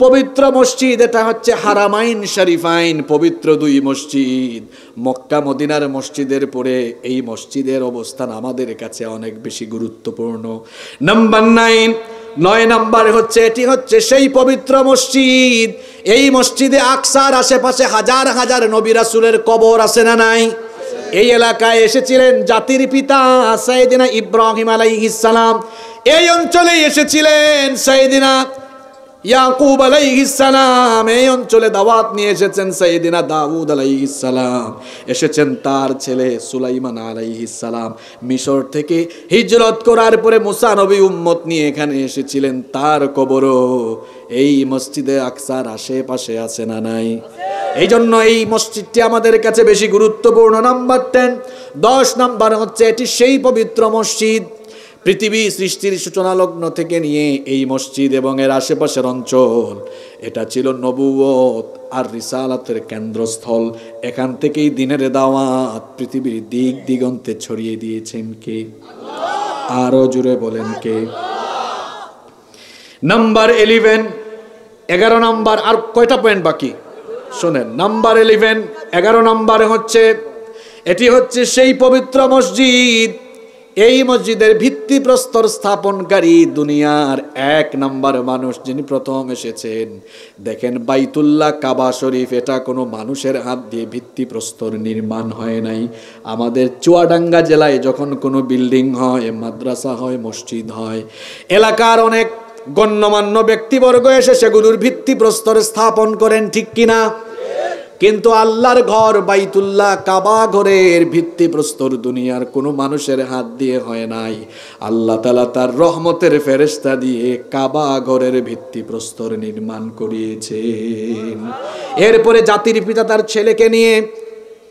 পবিত্র মসজিদ, এটা হচ্ছে হারামাইন শরীফাইন, পবিত্র 2 মসজিদ। মক্কা মদিনার মসজিদের পরে এই মসজিদের অবস্থান আমাদের কাছে অনেক বেশি গুরুত্বপূর্ণ। নাম্বার 9 নাম্বার হচ্ছে, এটি হচ্ছে সেই পবিত্র মসজিদ। এই মসজিদে আকসার আশেপাশে হাজার হাজার নবী রাসূলের কবর আছে না নাই? এই এলাকায় এসেছিলেন জাতির পিতা সাইয়েদিনা ইব্রাহিম আলাইহিস সালাম, এই অঞ্চলে এসেছিলেন সাইয়েদিনা ইয়াকুব আলাইহিস সালাম, এই অঞ্চলে দাওয়াত নিয়ে এসেছেন সাইয়েদিনা দাউদ আলাইহিস সালাম, এসেছেন তার ছেলে সুলাইমান আলাইহিস সালাম। মিশর থেকে হিজরত করার পরে মুসা নবী উম্মত নিয়ে এখানে এসেছিলেন, তার কবরও এই মসজিদে আকসার আশেপাশে আছে না নাই? এই জন্য এই মসজিদটি আমাদের কাছে বেশি গুরুত্বপূর্ণ। নাম্বার 10 নাম্বার হচ্ছে, এটি সেই পবিত্র মসজিদ, পৃথিবী সৃষ্টির সূচনা লগ্ন থেকে নিয়ে এই মসজিদ এবং এর আশেপাশের অঞ্চল, এটা ছিল নবুয়ত আর রিসালাতের কেন্দ্রস্থল। এখান থেকেই দিনের দাওয়াত পৃথিবীর দিক দিগন্তে ছড়িয়ে দিয়েছেন কে? আরো জুড়ে বলেন কে? নাম্বার 11 নাম্বার, আর কয়টা পয়েন্ট বাকি শোনেন। নাম্বার 11 নাম্বারে হচ্ছে, এটি হচ্ছে সেই পবিত্র মসজিদ, এই মসজিদের ভিত্তিপ্রস্তর স্থাপনকারী দুনিয়ার 1 নাম্বার মানুষ যিনি প্রথম এসেছেন, দেখেন বাইতুল্লাহ কাবা শরীফ, এটা কোনো মানুষের হাত দিয়ে ভিত্তিপ্রস্তর নির্মাণ হয় নাই। আমাদের চুয়াডাঙ্গা জেলায় যখন কোনো বিল্ডিং হয়, মাদ্রাসা হয়, মসজিদ হয়, এলাকার অনেক গণ্যমান্য ব্যক্তিবর্গ এসে সেগুলোর ভিত্তিপ্রস্তর স্থাপন করেন, ঠিক কিনা? কিন্তু আল্লাহর ঘর বাইতুল্লাহ কাবা ঘরের ভিত্তিপ্রস্তর দুনিয়ার কোনো মানুষের হাত দিয়ে হয় নাই। আল্লাহ তাআলা তার রহমতের ফেরেশতা দিয়ে কাবা ঘরের ভিত্তিপ্রস্তর নির্মাণ করিয়েছেন। এরপরে জাতির পিতা তার ছেলেকে নিয়ে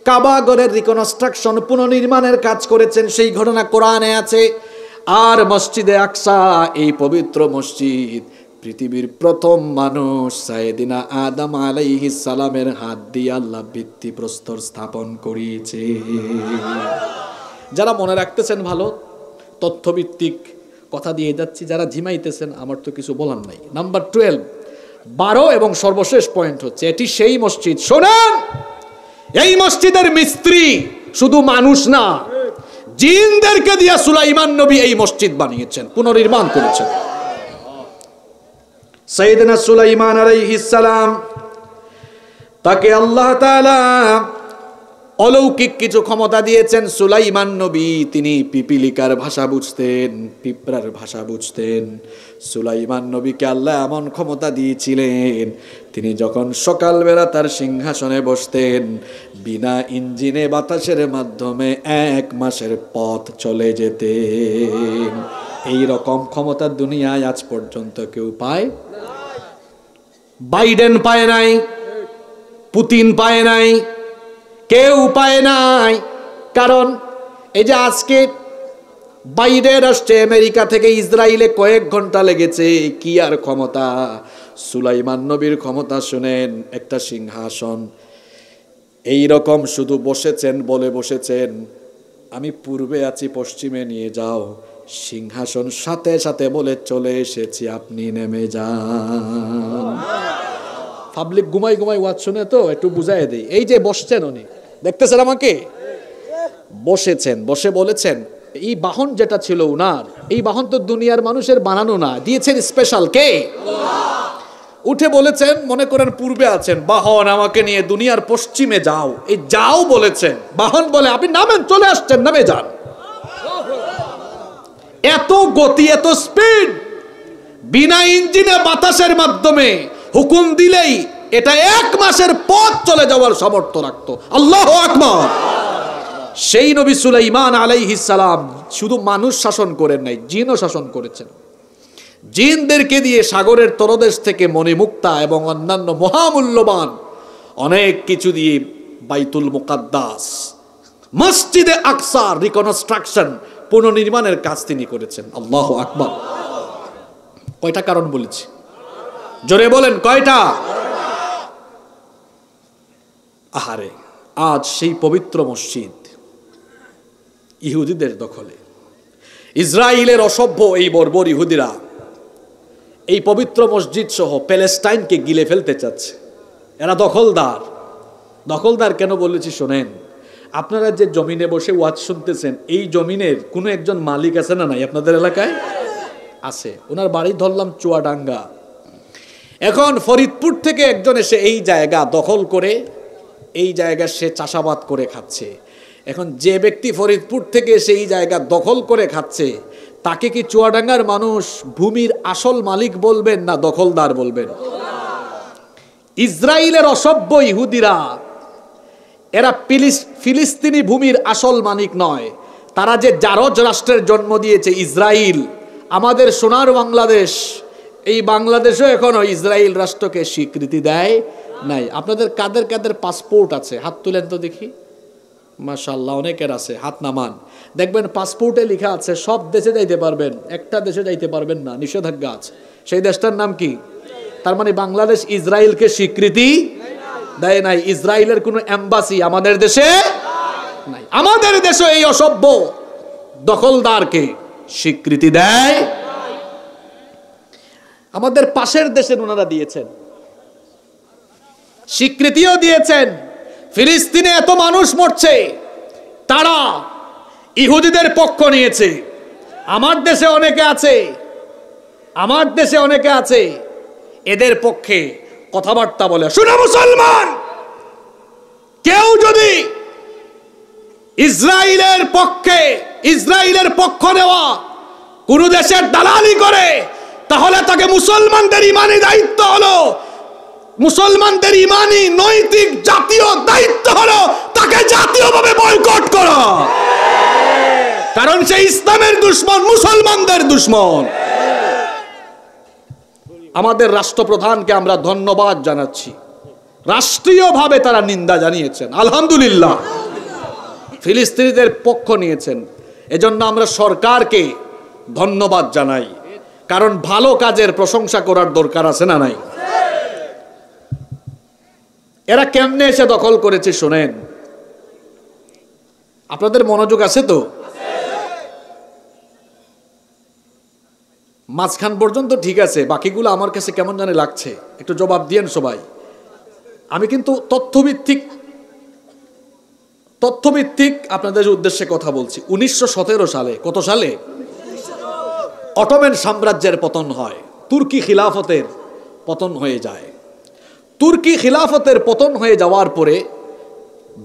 কাবা ঘরের রিকনস্ট্রাকশন, পুনর্নির্মাণের কাজ করেছেন, সেই ঘটনা কোরআনে আছে। আর মসজিদে আকসা, এই পবিত্র মসজিদ, পৃথিবীর প্রথম মানুষ সাইয়েদিনা আদম আলাইহিস সালামের হাত দিয়ে আল্লাহ ভিত্তিপ্রস্তর স্থাপন করিয়েছে। যারা মনে রাখতেছেন ভালো, তথ্যভিত্তিক কথা দিয়ে যাচ্ছি, যারা ঝিমাইতেছেন আমার তো কিছু বলার নাই। নাম্বার 12, 12 এবং সর্বশেষ পয়েন্ট হচ্ছে এটি সেই মসজিদ, শোনেন, এই মসজিদের মিস্ত্রি শুধু মানুষ না, জিনদেরকে দিয়ে সুলাইমান নবী এই মসজিদ বানিয়েছেন, পুনর্নির্মাণ করেছেন। সাইয়েদনা সুলাইমান আলাইহিস সালাম, তাকে আল্লাহ তাআলা অলৌকিক কিছু ক্ষমতা দিয়েছেন। সুলাইমান নবী তিনি পিপিলিকার ভাষা বুঝতেন, পিঁপড়ার ভাষা বুঝতেন। সুলাইমান নবীকে আল্লাহ এমন ক্ষমতা দিয়েছিলেন, তিনি যখন সকালবেলা তার সিংহাসনে বসতেন, বিনা ইঞ্জিনে বাতাসের মাধ্যমে 1 মাসের পথ চলে যেতেন। এই রকম ক্ষমতা দুনিয়ায় আজ পর্যন্ত কেউ পায়? বাইডেন পায় নাই, পুতিন পায় নাই, কেউ পায় নাই। কারণ এই যে আজকে বাইরের রাষ্ট্রে আমেরিকা থেকে ইসরায়েলে কয়েক ঘন্টা লেগেছে, কি আর ক্ষমতা! সুলাইমান নবীর ক্ষমতা শুনেন, একটা সিংহাসন এই রকম শুধু বসেছেন, বলে বসেছেন আমি পূর্বে আছি, পশ্চিমে নিয়ে যাও। সিংহাসন সাথে সাথে বলে চলে এসেছি, আপনি নেমে যান। পাবলিক ঘুমাই ঘুমাই ওয়াজ শুনে তো একটু বুঝাই দেই। এই যে বসছেন, উনি দেখতেছেন আমাকে, বসেছেন, বসে বলেছেন এই বাহন যেটা ছিল উনার, এই বাহন তো দুনিয়ার মানুষের বানানো না, দিয়েছেন স্পেশাল কে? উঠে বলেছেন, মনে করেন পূর্বে আছেন, বাহন আমাকে নিয়ে দুনিয়ার পশ্চিমে যাও। এই যাও বলেছেন, বাহন বলে আপনি নামেন, চলে আসছেন, নামে যান। এত গতি, এত স্পিড, বিনা ইঞ্জিনে বাতাসের মাধ্যমে হুকুম দিলেই এটা 1 মাসের পথ চলে যাওয়ার সামর্থ্য রাখতো। আল্লাহু আকবার! সেই নবী সুলাইমান আলাইহিস সালাম শুধু মানুষ শাসন করেন নাই, জিনও শাসন করেছেন। জিনদেরকে দিয়ে সাগরের তলদেশ থেকে মণিমুক্তা এবং অন্যান্য মহামূল্যবান অনেক কিছু দিয়ে বাইতুল মুকাদ্দাস, মসজিদে আকসা রিকনস্ট্রাকশন, পুনর্নির্মাণের কাজ তিনি করেছেন। আল্লাহু আকবার! কয়টা কারণ বলেছি? জোরে বলেন, কয়টা? আহারে, আজ সেই পবিত্র মসজিদ ইহুদিদের দখলে। ইসরায়েলের অসভ্য এই বর্বর ইহুদিরা এই পবিত্র মসজিদ সহ প্যালেস্টাইনকে গিলে ফেলতে চাচ্ছে। এরা দখলদার। দখলদার কেন বলেছি শোনেন, আপনারা যে জমিনে বসে ওয়াজ শুনতেছেন, এই জমিনের কোনো একজন মালিক আছে না নাই আপনাদের এলাকায়? আছে। ওনার বাড়ি ধরলাম চুয়াডাঙ্গা। এখন ফরিদপুর থেকে একজন এসে এই জায়গা দখল করে, এই জায়গা সে চাষাবাদ করে খাচ্ছে। এখন যে ব্যক্তি ফরিদপুর থেকে এসে এই জায়গা দখল করে খাচ্ছে, তাকে কি চুয়াডাঙ্গার মানুষ ভূমির আসল মালিক বলবেন না দখলদার বলবেন? ইসরায়েলের অসভ্য ইহুদিরা, এরা ফিলিস্তিনি ভূমির আসল মালিক নয়। তারা যে জারজ রাষ্ট্রের জন্ম দিয়েছে ইসরায়েল, আমাদের সোনার বাংলাদেশ, এই বাংলাদেশও এখনো ইসরায়েল রাষ্ট্রকে স্বীকৃতি দেয় নাই। আপনাদের কাদের কাদের পাসপোর্ট আছে? হাত তুলেন তো দেখি। মাশাআল্লাহ, অনেকের আছে, হাত নামান। দেখবেন পাসপোর্টে লেখা আছে সব দেশে যাইতে পারবেন, একটা দেশে যাইতে পারবেন না, নিষেধাজ্ঞা আছে। সেই দেশটার নাম কি? তার মানে বাংলাদেশ ইসরায়েলকে স্বীকৃতি দেয় নাই। ইসরায়েলের কোনো এম্বাসি আমাদের দেশে নাই। আমাদের দেশে এই অসভ্য দখলদারকে স্বীকৃতি দেয়। আমাদের পাশের দেশের ওনারা দিয়েছেন, স্বীকৃতিও দিয়েছেন। ফিলিস্তিনে এত মানুষ মরছে, তারা ইহুদিদের পক্ষ নিয়েছে। আমার দেশে অনেকে আছে এদের পক্ষে কথাবার্তা বলে। শুনে মুসলমান, কেউ যদি ইসরায়েলের পক্ষ নেওয়া কোন দেশের দালালি করে, তাহলে তাকে মুসলমানদের ইমানি দায়িত্ব হলো, মুসলমানদের ইমানি নৈতিক জাতীয় দায়িত্ব হলো তাকে জাতীয়ভাবে বয়কট করা, কারণ সে ইসলামের দুশমন, মুসলমানদের দুশমন। আমাদের রাষ্ট্রপ্রধানকে আমরা ধন্যবাদ জানাচ্ছি, রাষ্ট্রীয়ভাবে তারা নিন্দা জানিয়েছেন, আলহামদুলিল্লাহ। ফিলিস্তিনিদের পক্ষ নিয়েছেন, এজন্য আমরা সরকারকে ধন্যবাদ জানাই, কারণ ভালো কাজের প্রশংসা করার দরকার আছে না নাই? এরা কেমনে এসে দখল করেছে শোনেন, আপনাদের মনোযোগ আছে তো? মাঝখান পর্যন্ত ঠিক আছে, বাকিগুলো আমার কাছে কেমন জানি লাগছে, একটু জবাব দিয়েন সবাই। আমি কিন্তু তথ্যভিত্তিক আপনাদের উদ্দেশ্যে কথা বলছি। 1917 সালে, কত সালে? অটোমান সাম্রাজ্যের পতন হয়, তুর্কি খিলাফতের পতন হয়ে যায়। তুর্কি খিলাফতের পতন হয়ে যাওয়ার পরে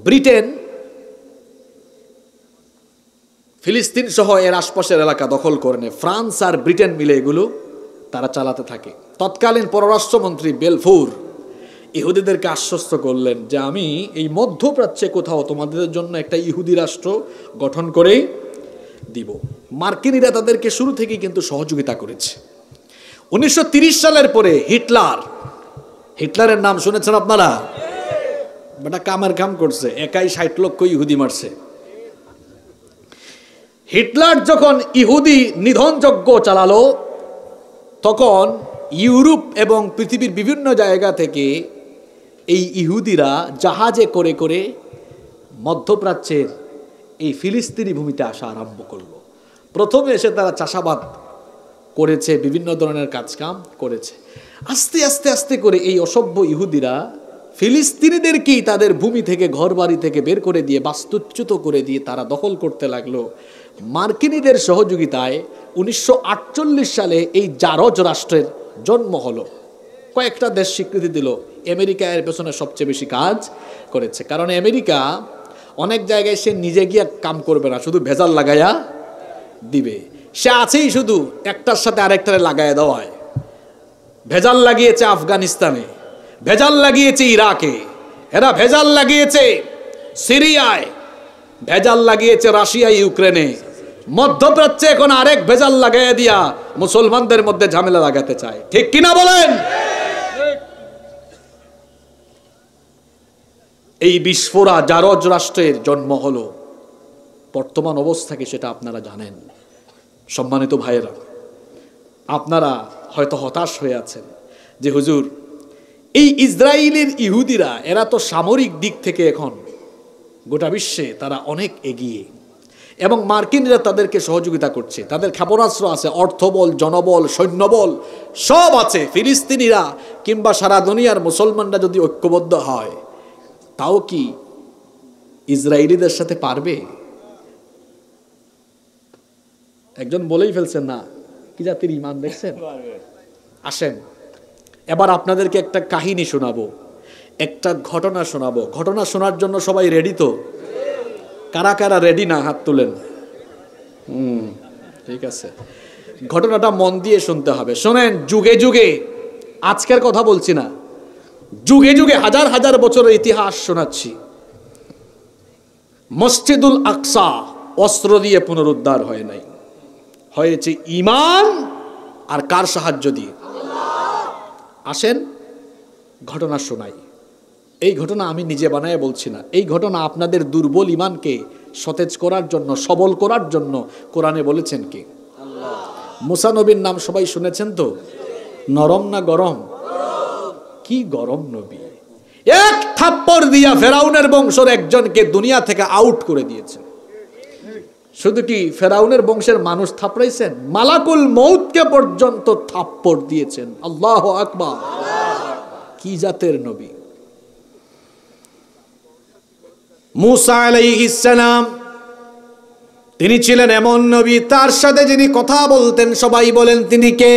ব্রিটেন ফিলিস্তিন সহ এর আশপাশের এলাকা দখল করে নেয়। ফ্রান্স আর ব্রিটেন মিলে এগুলো তারা চালাতে থাকে। তৎকালীন পররাষ্ট্রমন্ত্রী বেলফুর ইহুদিদেরকে আশ্বস্ত করলেন যে আমি এই মধ্যপ্রাচ্যে কোথাও তোমাদের জন্য একটা ইহুদি রাষ্ট্র গঠন করেই দিব। মার্কিনীরা তাদেরকে শুরু থেকেই কিন্তু সহযোগিতা করেছে। 1930 সালের পরে হিটলারের নাম শুনেছেন আপনারা? বেটা কামের কাম করছে, একাই 60 লক্ষ ইহুদি মারছে। হিটলার যখন ইহুদি নিধনযজ্ঞ চালালো, তখন ইউরোপ এবং পৃথিবীর বিভিন্ন জায়গা থেকে এই ইহুদিরা জাহাজে করে করে মধ্যপ্রাচ্যের এই ফিলিস্তিনি ভূমিতে আসা আরম্ভ করলো। প্রথমে এসে তারা চাষাবাদ করেছে, বিভিন্ন ধরনের কাজকাম করেছে। আস্তে আস্তে আস্তে করে এই অসভ্য ইহুদিরা ফিলিস্তিনিদেরকেই তাদের ভূমি থেকে, ঘর বাড়ি থেকে বের করে দিয়ে, বাস্তুচ্যুত করে দিয়ে তারা দখল করতে লাগলো। মার্কিনীদের সহযোগিতায় 1948 সালে এই জারজ রাষ্ট্রের জন্ম হলো। কয়েকটা দেশ স্বীকৃতি দিল। আমেরিকা এর পেছনে সবচেয়ে বেশি কাজ করেছে, কারণ আমেরিকা অনেক জায়গায় সে নিজে গিয়ে কাম করবে না, শুধু ভেজাল লাগাইয়া দিবে। সে আছেই শুধু একটার সাথে আরেকটারে লাগাইয়া দেওয়ায়। ভেজাল লাগিয়েছে আফগানিস্তানে, ভেজাল লাগিয়েছে ইরাকে, এরা ভেজাল লাগিয়েছে সিরিয়ায়, ভেজাল লাগিয়েছে রাশিয়া, ইউক্রেনে। মধ্যপ্রাচ্যে এখন আরেক ভেজাল লাগাইয়া দিয়া মুসলমানদের মধ্যে ঝামেলা লাগাতে চায়। ঠিক কিনা বলেন? এই বিস্ফোরা জারজ রাষ্ট্রের জন্ম হলো। বর্তমান অবস্থা কি সেটা আপনারা জানেন। সম্মানিত ভাইয়েরা, আপনারা হয়তো হতাশ হয়ে আছেন যে হুজুর, এই ইসরায়েলের ইহুদিরা এরা তো সামরিক দিক থেকে এখন গোটা বিশ্বে তারা অনেক এগিয়ে, এবং মার্কিনরা তাদেরকে সহযোগিতা করছে, তাদের ক্ষেপণাস্ত্র আছে, অর্থবল, জনবল, সৈন্যবল সব আছে। ফিলিস্তিনিরা কিংবা সারা দুনিয়ার মুসলমানরা যদি ঐক্যবদ্ধ হয়, তাও কি ইসরায়েলিদের সাথে পারবে? একজন বলেই ফেলছেন, না কি জাতির ইমান দেখছেন। আসেন এবার আপনাদেরকে একটা কাহিনী শোনাবো, একটা ঘটনা শোনাবো। ঘটনা শোনার জন্য সবাই রেডি তো? কারা কারা রেডি না হাত তুলেন। ঠিক আছে, ঘটনাটা মন দিয়ে শুনতে হবে। শোনেন, যুগে যুগে, আজকের কথা বলছি না, যুগে যুগে হাজার হাজার বছরের ইতিহাস শোনাচ্ছি। মসজিদুল আকসা অস্ত্র দিয়ে পুনরুদ্ধার হয় নাই, হয়েছে ঈমান আর কার সাহায্য দিয়ে? আসেন ঘটনা শোনাই। এই ঘটনা আমি নিজে বানায় বলছি না, এই ঘটনা আপনাদের দুর্বল ঈমানকে সতেজ করার জন্য, সবল করার জন্য কোরআনে বলেছেন কে? আল্লাহ। মুসা নবীর নাম সবাই শুনেছেন তো? নরম না গরম? কি গরম নবী! এক থাপ্পড় দিয়া ফেরাউনের বংশের একজনকে দুনিয়া থেকে আউট করে দিয়েছেন। শুধু কি ফেরাউনের বংশের মানুষ থাপড়াইছেন, মালাকুল মউতকে পর্যন্ত থাপ্পড় দিয়েছেন। আল্লাহু আকবার! কি জাতের নবী! মুসা আলাইহিস সালাম তিনি ছিলেন এমন নবী, তার সাথে যিনি কথা বলতেন সবাই বলেন তিনি কে?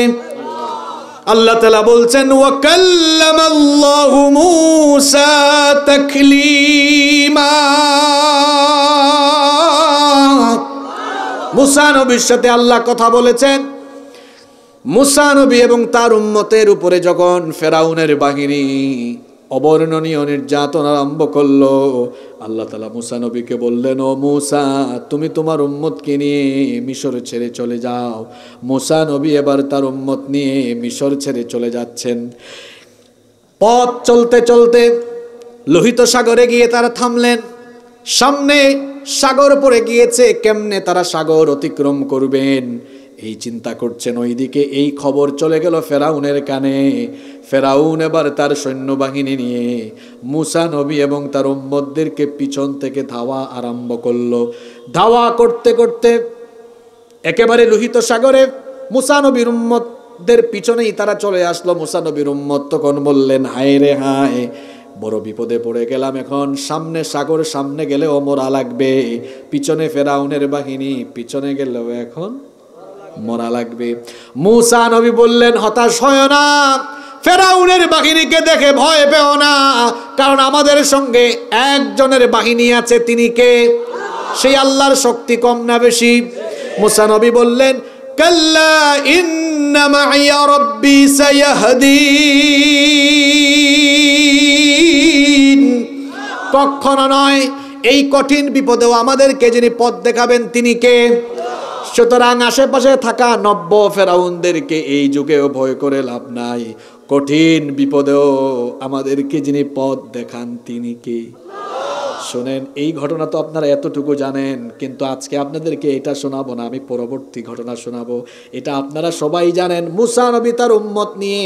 আল্লাহ তাআলা বলছেন ওয়া কাল্লামাল্লাহু মূসা তাকলীমা। মূসা নবীর সাথে আল্লাহ কথা বলেছেন। মূসা নবী এবং তার উম্মতের উপরে যখন ফেরাউনের বাহিনী অবর্ণনীয় নির্যাতন আরম্ভ করলো, আল্লাহ তাআলা মূসা নবীকে বললেন, ও মূসা তুমি তোমার উম্মতকে নিয়ে মিশর ছেড়ে চলে যাও। মূসা নবী এবার তার উম্মত নিয়ে মিশর ছেড়ে চলে যাচ্ছেন। পথ চলতে চলতে লোহিত সাগরে গিয়ে তারা থামলেন। সামনে সাগর পড়ে গিয়েছে, কেমনে তারা সাগর অতিক্রম করবেন এই চিন্তা করছেন। ওইদিকে এই খবর চলে গেল ফেরাউনের কানে। ফেরাউন এবার তার সৈন্যবাহিনী নিয়ে মূসা নবী এবং তার উম্মতদেরকে পিছন থেকে ধাওয়া আরম্ভ করলো। ধাওয়া করতে করতে একেবারে লোহিত সাগরে মূসা নবীর উম্মতদের পিছনেই তারা চলে আসলো। মূসা নবীর উম্মত তখন বললেন, হায় রে হায়, বড় বিপদে পড়ে গেলাম। এখন সামনে সাগর, সামনে গেলেও মরা লাগবে, পিছনে ফেরাউনের বাহিনী, পিছনে গেলেও এখন মরা লাগবে। মূসা নবী বললেন, হতাশ হয় না, ফেরাউনের বাহিনীকে দেখে ভয় পেও না, কারণ আমাদের সঙ্গে একজনের বাহিনী আছে, তিনি কে? সেই আল্লাহর শক্তি কম না বেশি? মূসা নবী বললেন, কাল্লা ইন্না মাইয়া রাব্বি সায়াহদিন। কখনো নয়, এই কঠিন বিপদেও আমাদেরকে যিনি পথ দেখাবেন তিনি কে? সুতরাং আশেপাশে থাকা নব্য ফেরাউনদেরকে এই যুগেও ভয় করে লাভ নাই। কঠিন বিপদেও আমাদেরকে যিনি পথ দেখান তিনি কে? শোনেন, এই ঘটনা তো আপনারা এতটুকু জানেন, কিন্তু আজকে আপনাদেরকে এটা শোনাবো না, আমি পরবর্তী ঘটনা শোনাবো। এটা আপনারা সবাই জানেন। মূসা নবী তার উম্মত নিয়ে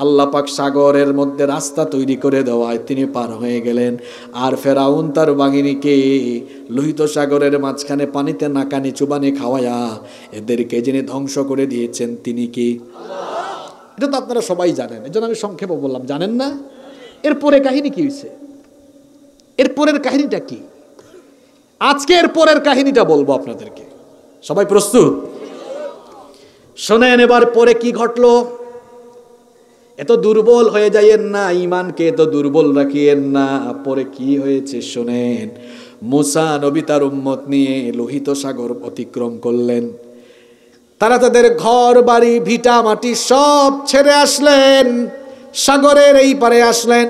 আল্লাহ পাক সাগরের মধ্যে রাস্তা তৈরি করে দেওয়ায় তিনি পার হয়ে গেলেন। আর ফেরাউন তার বাহিনীকে লোহিত সাগরের মাঝখানে পানিতে নাকানি চুবানি খাওয়ায়া এদেরকে যিনি ধ্বংস করে দিয়েছেন তিনি কি? এটা তো আপনারা সবাই জানেন, এজন্য আমি সংক্ষেপে বললাম। জানেন না? এরপরে কাহিনী কি হয়েছে? এরপরের কাহিনীটা কি? আজকে এরপরের কাহিনীটা বলবো আপনাদেরকে। সবাই প্রস্তুত? শোনেন, এবার পরে কি ঘটলো। এত দুর্বল হয়ে যাইয়েন না, ঈমানকে এত দুর্বল রাখিয়েন না। পরে কি হয়েছে শোনেন। মূসা নবী তার উম্মত নিয়ে লোহিত সাগর অতিক্রম করলেন। তারা তাদের ঘর বাড়ি ভিটা মাটি সব ছেড়ে আসলেন, সাগরের এই পারে আসলেন।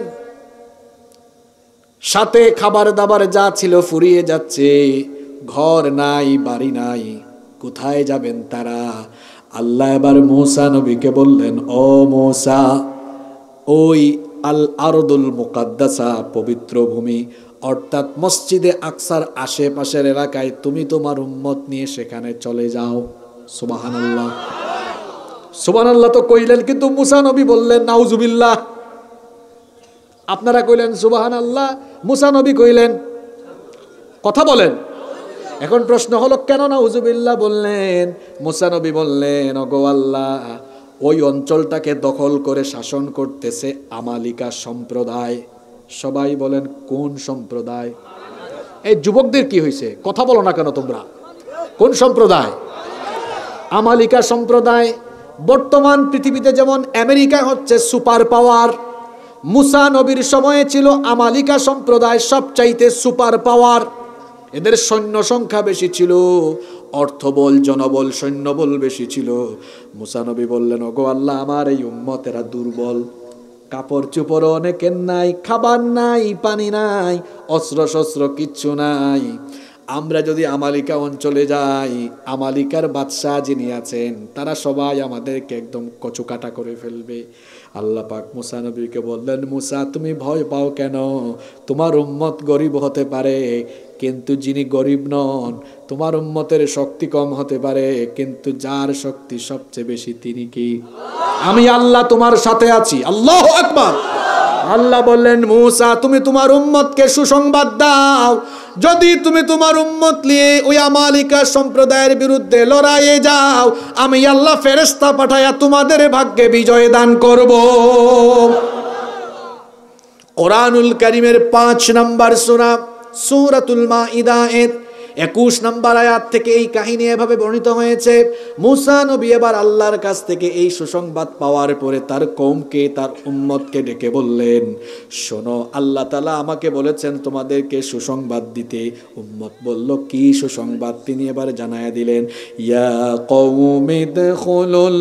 সাথে খাবার দাবার যা ছিল ফুরিয়ে যাচ্ছে, ঘর নাই, বাড়ি নাই, কোথায় যাবেন তারা? আল্লাহ এবার মূসা নবীকে বললেন, ও মূসা, ওই আল আরদুল মুকাদ্দাসা, পবিত্র ভূমি, অর্থাৎ মসজিদে আকসার আশেপাশের এলাকায় তুমি তোমার উম্মত নিয়ে সেখানে চলে যাও। সুবহানাল্লাহ। সুবহানাল্লাহ তো কইলেন, কিন্তু মূসা নবী বললেন নাউজুবিল্লাহ। আপনারা কইলেন সুবহানাল্লাহ, মূসা নবী কইলেন, কথা বলেন। এখন প্রশ্ন হলো, কেন নাউজুবিল্লাহ বললেন? মূসা নবী বললেন, ওগো আল্লাহ, ওই অঞ্চলটাকে দখল করে শাসন করতেছে আমালিকা সম্প্রদায়। সবাই বলেন, কোন সম্প্রদায়? এই যুবকদের কি হয়েছে? কথা বলো না কেন তোমরা? কোন সম্প্রদায়? আমালিকা সম্প্রদায়। বর্তমান পৃথিবীতে যেমন আমেরিকা হচ্ছে সুপার পাওয়ার, মূসা নবীর সময়ে ছিল আমালিকা সম্প্রদায় সবচাইতে সুপার পাওয়ার। এদের সৈন্য সংখ্যা বেশি ছিল, অর্থবল, জনবল, সৈন্যবল বেশি ছিল। মূসা নবী বললেন, ওগো আল্লাহ, আমার এই উম্মতেরা দুর্বল, কাপড় চোপড় অনেকের নাই, খাবার নাই, পানি নাই, অস্ত্র শস্ত্র কিচ্ছু নাই। আমরা যদি আমালিকা অঞ্চলে যাই, আমালিকার বাদশাহ যিনি আছেন তারা সবাই আমাদেরকে একদম কচুকাটা করে ফেলবে। আল্লাহ পাক মূসা নবীকে বললেন, মূসা তুমি ভয় পাও কেন? তোমার উম্মত গরিব হতে পারে, কিন্তু যিনি গরিব নন, তোমার উম্মতের শক্তি কম হতে পারে, কিন্তু যার শক্তি সবচেয়ে বেশি তিনি কি? আমি আল্লাহ তোমার সাথে আছি। আল্লাহু আকবার। আল্লাহ বললেন, মূসা তুমি তোমার উম্মতকে সুসংবাদ দাও, যদি তুমি তোমার উম্মত নিয়ে ওই আমালিকা সম্প্রদায়ের বিরুদ্ধে লড়াইয়ে যাও, আমি আল্লাহ ফেরেশতা পাঠায়া তোমাদের ভাগ্যে বিজয় দান করব। কোরআনুল কারীমের 5 নম্বর সূরা সূরাতুল মাইদা এর 21 নম্বর আয়াত থেকে এই কাহিনী এভাবে বর্ণিত হয়েছে। মুসা নবী এবার আল্লাহর কাছ থেকে এই সুসংবাদ পাওয়ার পরে তার কওমকে, তার উম্মতকে ডেকে বললেন, শোনো, আল্লাহ তাআলা আমাকে বলেছেন তোমাদেরকে সুসংবাদ দিতে। উম্মত বলল, কি সুসংবাদ? তিনি এবার জানায়া দিলেন, ইয়া কওমি দখুলুল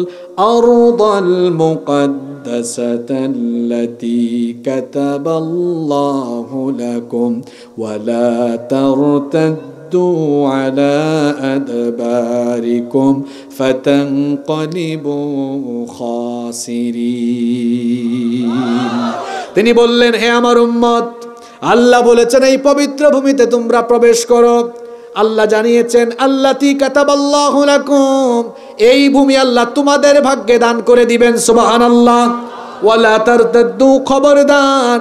আরদাল মুকদ্দাসাতাল্লাতী কাতাবাল্লাহু লাকুম ওয়া লা তারতাদ্দু আলা আদবারিকুম ফাতানকালিবু খাসিরিন। তিনি বললেন, হে আমার উম্মত, আল্লাহ বলেছেন এই পবিত্র ভূমিতে তোমরা প্রবেশ করো। আল্লাহ জানিয়েছেন, আল্লাতী কাতাবাল্লাহু লাকুম, এই ভূমি আল্লাহ তোমাদের ভাগ্যে দান করে দিবেন। সুবহানাল্লাহ। ওয়ালা তারতাদ্দু, খবরদার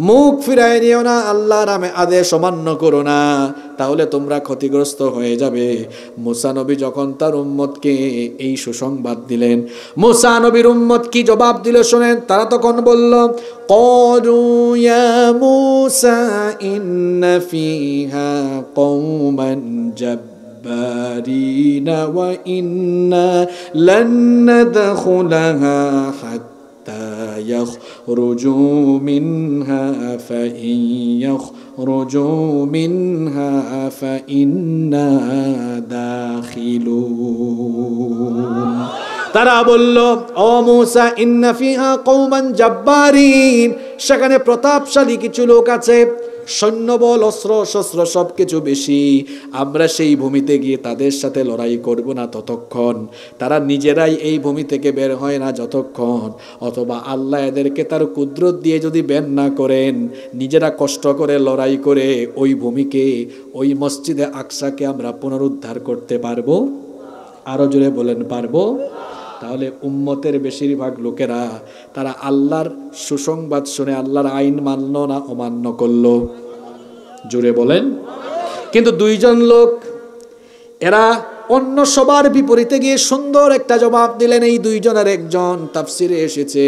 মুখ ফিরায় নিও না, আল্লাহর আদেশ অমান্য করো না, তাহলে তোমরা ক্ষতিগ্রস্ত হয়ে যাবে। মুসা নবী যখন তার উম্মতকে এই সুসংবাদ দিলেন, মুসা নবীর উম্মত কি জবাব দিল শোনেন। তারা তখন বলল, ক্বালু ইয়া মুসা ইন্না ফিহা কওমান জাব্বারিনা ওয়া ইন্না লান নাদখুলাহা হাত্তা يخرجوا منها فإن يخرجوا منها فإنا داخلون। তারা বলল, ও মুসা, ইন্না ফিহা কওমান জাব্বারিন, সেখানে প্রতাপশালী কিছু লোক আছে, সৈন্যবল, অস্ত্র শস্ত্র সবকিছু বেশি। আমরা সেই ভূমিতে গিয়ে তাদের সাথে লড়াই করব না ততক্ষণ, তারা নিজেরাই এই ভূমি থেকে বের হয় না যতক্ষণ, অথবা আল্লাহ এদেরকে তার কুদরত দিয়ে যদি বের না করেন, নিজেরা কষ্ট করে লড়াই করে ওই ভূমিকে, ওই মসজিদে আকসাকে আমরা পুনরুদ্ধার করতে পারবো। আরো জোরে বলেন, পারবো। তাহলে উম্মতের বেশিরভাগ লোকেরা তারা আল্লাহর সুসংবাদ শুনে আল্লাহর আইন মানলো না অমান্য করলো? জোরে বলেন। কিন্তু দুইজন লোক, এরা অন্য সবার বিপরীতে গিয়ে সুন্দর একটা জবাব দিলেন। এই দুইজনের একজন তাফসিরে এসেছে,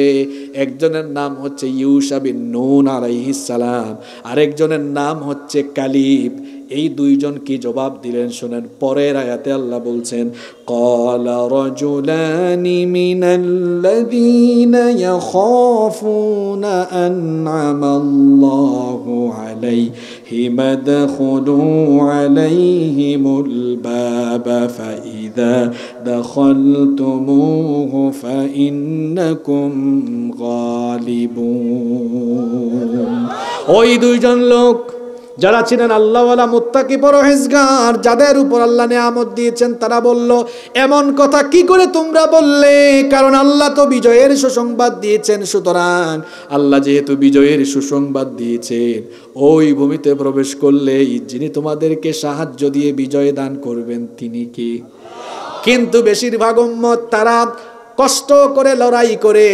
একজনের নাম হচ্ছে ইউশা বিন নুন আলাইহিস সালাম, আরেকজনের নাম হচ্ছে কালিব। এই দুইজন কি জবাব দিলেন শুনেন। পরের আয়াতে আল্লাহ বলছেন, ক্বালা রাজুলানি মিনাল্লাযীনা ইয়াখাফুনা আন'আমাল্লাহু আলাইহিম আদখুলু আলাইহিমুল বাবা ফাইযা দাখালতুমূহু ফাইন্নাকুম গালিবুন। ওই দুইজন লোক যারা ছিলেন আল্লাহওয়ালা, মুত্তাকি, পরহেজগার, যাদের উপর আল্লাহ নিয়ামত দিয়েছেন, তারা বলল, এমন কথা কি করে তোমরা বললে? কারণ আল্লাহ তো বিজয়ের সুসংবাদ দিয়েছেন, সুতরাং আল্লাহ যেহেতু বিজয়ের সুসংবাদ দিয়েছেন, ওই ভূমিতে প্রবেশ করলে যিনি তোমাদেরকে সাহায্য দিয়ে বিজয় দান করবেন তিনি কে? কিন্তু বেশিরভাগ উম্মত তারা কষ্ট করে লড়াই করে,